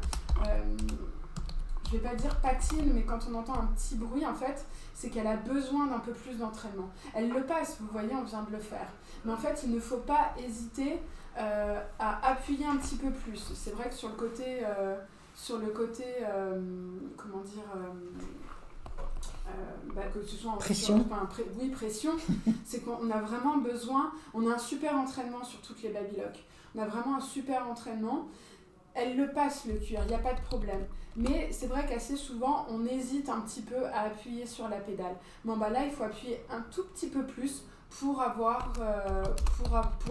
je vais pas dire patine, mais quand on entend un petit bruit, en fait, c'est qu'elle a besoin d'un peu plus d'entraînement. Elle le passe, vous voyez, on vient de le faire. Mais en fait, il ne faut pas hésiter à appuyer un petit peu plus. C'est vrai que sur le côté, comment dire, que ce soit en pression. Oui, pression, c'est qu'on a vraiment besoin, on a un super entraînement sur toutes les babylock. On a vraiment un super entraînement. Elle le passe le cuir, il n'y a pas de problème. Mais c'est vrai qu'assez souvent, on hésite un petit peu à appuyer sur la pédale. Bon, bah là, il faut appuyer un tout petit peu plus pour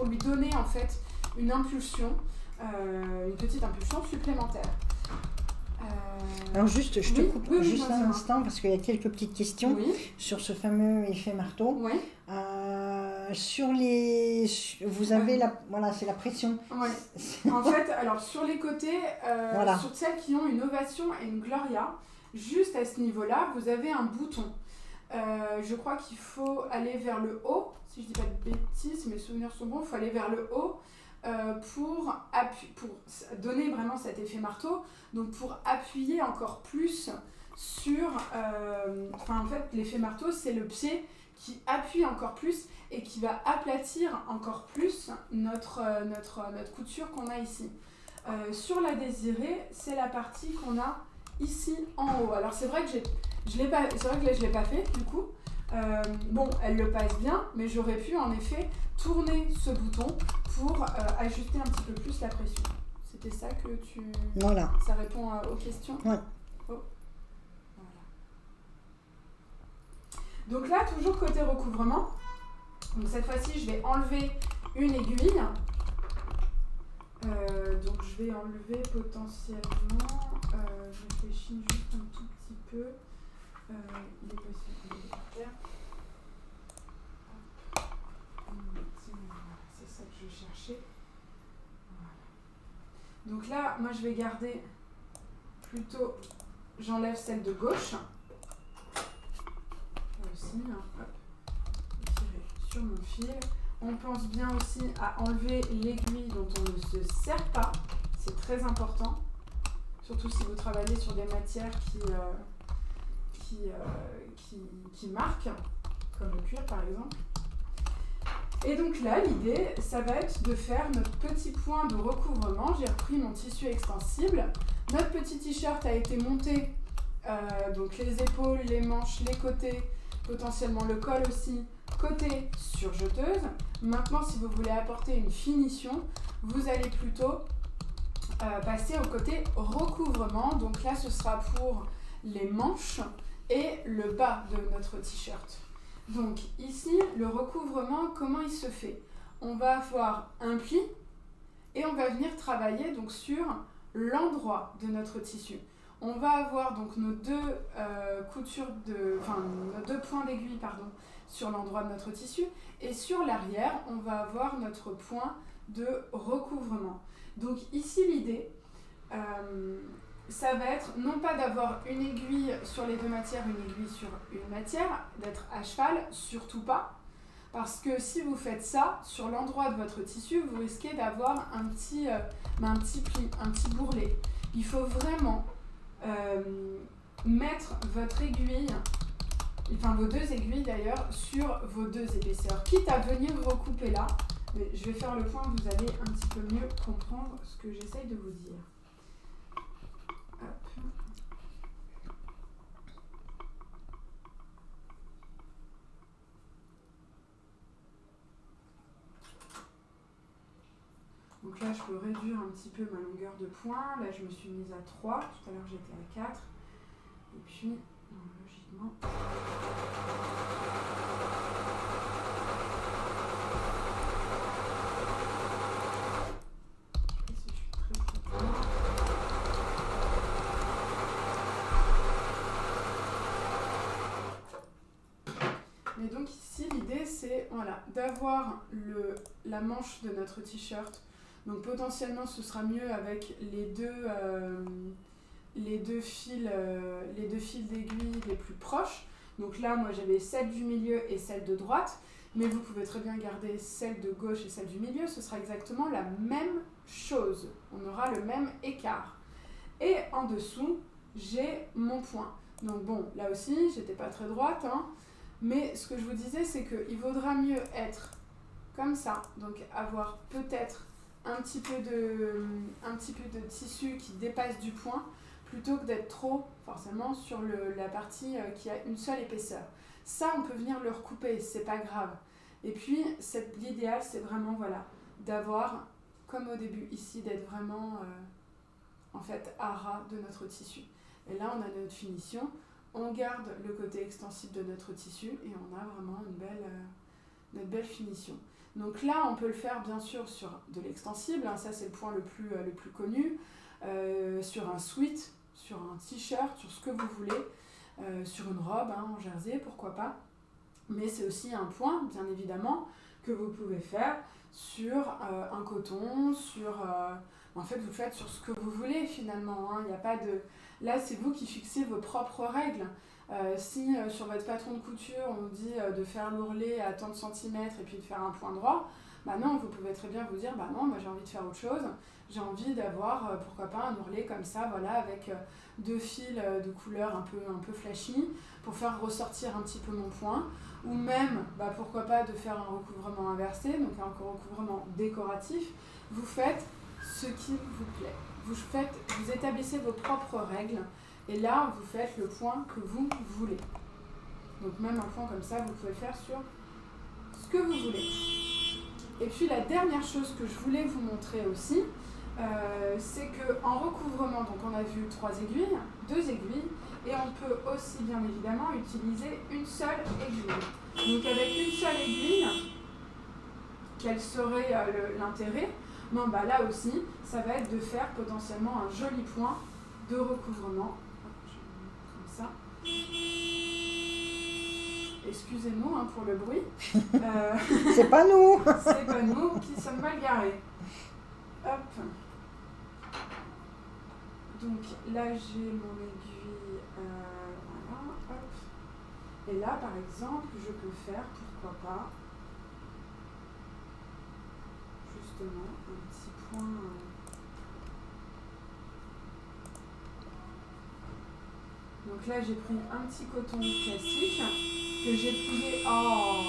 lui donner en fait une impulsion, une petite impulsion supplémentaire. Alors juste, je te coupe juste un instant parce qu'il y a quelques petites questions sur ce fameux effet marteau. Oui. Vous avez c'est la pression. Ouais. En fait, alors sur les côtés, sur celles qui ont une ovation et une gloria, juste à ce niveau-là, vous avez un bouton. Je crois qu'il faut aller vers le haut, si je dis pas de bêtises, si mes souvenirs sont bons, il faut aller vers le haut pour donner vraiment cet effet marteau, donc pour appuyer encore plus sur... en fait, l'effet marteau, c'est le pied qui appuie encore plus et qui va aplatir encore plus notre couture qu'on a ici. Sur la désirée, c'est la partie qu'on a ici en haut. Alors c'est vrai que je l'ai pas fait du coup. Elle le passe bien, mais j'aurais pu en effet tourner ce bouton pour ajuster un petit peu plus la pression. C'était ça que tu... Voilà. Ça répond aux questions. Ouais. Oh. Voilà. Donc là, toujours côté recouvrement. Donc cette fois-ci, je vais enlever une aiguille. Donc je vais enlever potentiellement... je réfléchis juste un tout petit peu. Il est possible de le faire. C'est ça que je cherchais. Voilà. Donc là, moi je vais garder plutôt... J'enlève celle de gauche. Aussi, hop. Tirer sur mon fil. On pense bien aussi à enlever l'aiguille dont on ne se sert pas. C'est très important. Surtout si vous travaillez sur des matières qui marquent, comme le cuir par exemple. Et donc là, l'idée, ça va être de faire notre petit point de recouvrement. J'ai repris mon tissu extensible. Notre petit t-shirt a été monté, donc les épaules, les manches, les côtés, potentiellement le col aussi, côté surjeteuse. Maintenant, si vous voulez apporter une finition, vous allez plutôt passer au côté recouvrement. Donc là, ce sera pour les manches et le bas de notre t-shirt. Donc ici, le recouvrement, comment il se fait? On va avoir un pli et on va venir travailler donc sur l'endroit de notre tissu. On va avoir donc nos deux nos deux points d'aiguille sur l'endroit de notre tissu et sur l'arrière, on va avoir notre point de recouvrement. Donc ici, l'idée, ça va être non pas d'avoir une aiguille sur les deux matières, une aiguille sur une matière, d'être à cheval, surtout pas. Parce que si vous faites ça, sur l'endroit de votre tissu, vous risquez d'avoir un petit pli, un petit bourrelet. Il faut vraiment mettre votre aiguille, enfin vos deux aiguilles d'ailleurs, sur vos deux épaisseurs. Quitte à venir recouper là, mais je vais faire le point, vous allez un petit peu mieux comprendre ce que j'essaye de vous dire. Hop. Donc là, je peux réduire un petit peu ma longueur de point. Là, je me suis mise à 3. Tout à l'heure, j'étais à 4. Et puis, logiquement. Mais donc ici, l'idée, c'est voilà, d'avoir la manche de notre t-shirt. Donc potentiellement, ce sera mieux avec les deux fils d'aiguille les plus proches. Donc là, moi, j'avais celle du milieu et celle de droite. Mais vous pouvez très bien garder celle de gauche et celle du milieu. Ce sera exactement la même chose. On aura le même écart. Et en dessous, j'ai mon point. Donc bon, là aussi, j'étais pas très droite, hein. Mais ce que je vous disais, c'est qu'il vaudra mieux être comme ça, donc avoir peut-être un petit peu de tissu qui dépasse du point, plutôt que d'être trop, forcément, sur la partie qui a une seule épaisseur. Ça, on peut venir le recouper, c'est pas grave. Et puis, l'idéal, c'est vraiment, voilà, d'avoir, comme au début ici, d'être vraiment, en fait, à ras de notre tissu. Et là, on a notre finition. On garde le côté extensible de notre tissu et on a vraiment notre belle finition. Donc là, on peut le faire bien sûr sur de l'extensible, hein, ça c'est le point le plus connu, sur un sweat, sur un t-shirt, sur ce que vous voulez, sur une robe, hein, en jersey, pourquoi pas. Mais c'est aussi un point, bien évidemment, que vous pouvez faire sur un coton, en fait, vous le faites sur ce que vous voulez finalement, hein, il n'y a pas de... Là, c'est vous qui fixez vos propres règles. Si sur votre patron de couture, on vous dit de faire l'ourlet à tant de centimètres et puis de faire un point droit, bah non, vous pouvez très bien vous dire, bah non, moi j'ai envie de faire autre chose. J'ai envie d'avoir, pourquoi pas, un ourlet comme ça, voilà, avec deux fils de couleur un peu flashy, pour faire ressortir un petit peu mon point. Ou même, bah pourquoi pas, de faire un recouvrement inversé, donc un recouvrement décoratif. Vous faites ce qui vous plaît. Vous établissez vos propres règles et là vous faites le point que vous voulez. Donc même un point comme ça, vous pouvez le faire sur ce que vous voulez. Et puis la dernière chose que je voulais vous montrer aussi, c'est qu'en recouvrement, donc on a vu 3 aiguilles, 2 aiguilles, et on peut aussi bien évidemment utiliser une seule aiguille. Donc avec une seule aiguille, quel serait l'intérêt ? Non, bah là aussi, ça va être de faire potentiellement un joli point de recouvrement. Comme ça. Excusez-nous hein, pour le bruit. C'est pas nous. C'est pas nous qui sommes mal garés. Hop. Donc là, j'ai mon aiguille. Voilà. Hop. Et là, par exemple, je peux faire, pourquoi pas, justement, un petit point. Donc là, j'ai pris un petit coton classique que j'ai plié. Oh!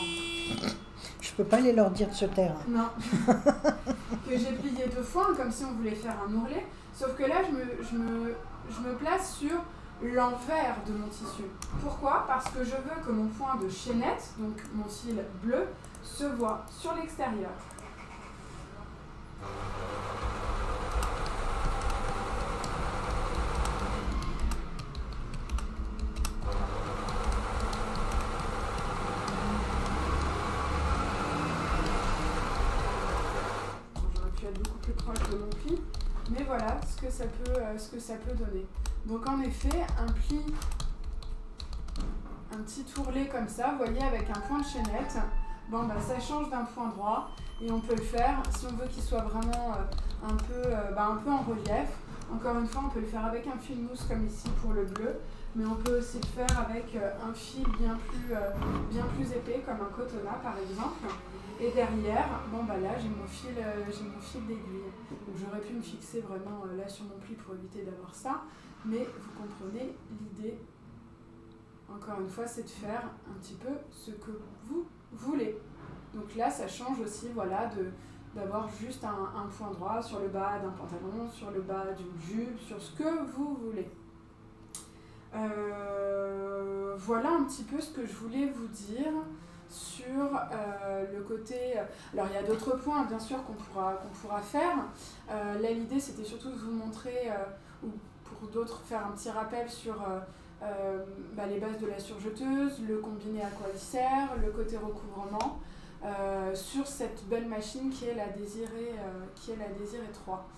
Je peux pas les leur dire de se taire. Non. Que j'ai plié 2 fois, comme si on voulait faire un ourlet. Sauf que là, je me place sur l'envers de mon tissu. Pourquoi ? Parce que je veux que mon point de chaînette, donc mon fil bleu, se voit sur l'extérieur. Beaucoup plus proche de mon pli, mais voilà ce que ça peut donner. Donc en effet, un pli, un petit ourlet comme ça, vous voyez, avec un point de chaînette, bon bah ça change d'un point droit et on peut le faire si on veut qu'il soit vraiment un peu en relief. Encore une fois, on peut le faire avec un fil mousse comme ici pour le bleu, mais on peut aussi le faire avec un fil bien plus épais comme un cotona par exemple. Et derrière, bon bah là j'ai mon fil d'aiguille. Donc j'aurais pu me fixer vraiment là sur mon pli pour éviter d'avoir ça, mais vous comprenez l'idée. Encore une fois, c'est de faire un petit peu ce que vous voulez. Donc là, ça change aussi, voilà, d'avoir juste un point droit sur le bas d'un pantalon, sur le bas d'une jupe, sur ce que vous voulez. Voilà un petit peu ce que je voulais vous dire sur le côté... Alors il y a d'autres points bien sûr qu'on pourra faire. Là l'idée c'était surtout de vous montrer, ou pour d'autres faire un petit rappel sur les bases de la surjeteuse, le combiné à quoi il sert, le côté recouvrement, sur cette belle machine qui est la Désirée 3.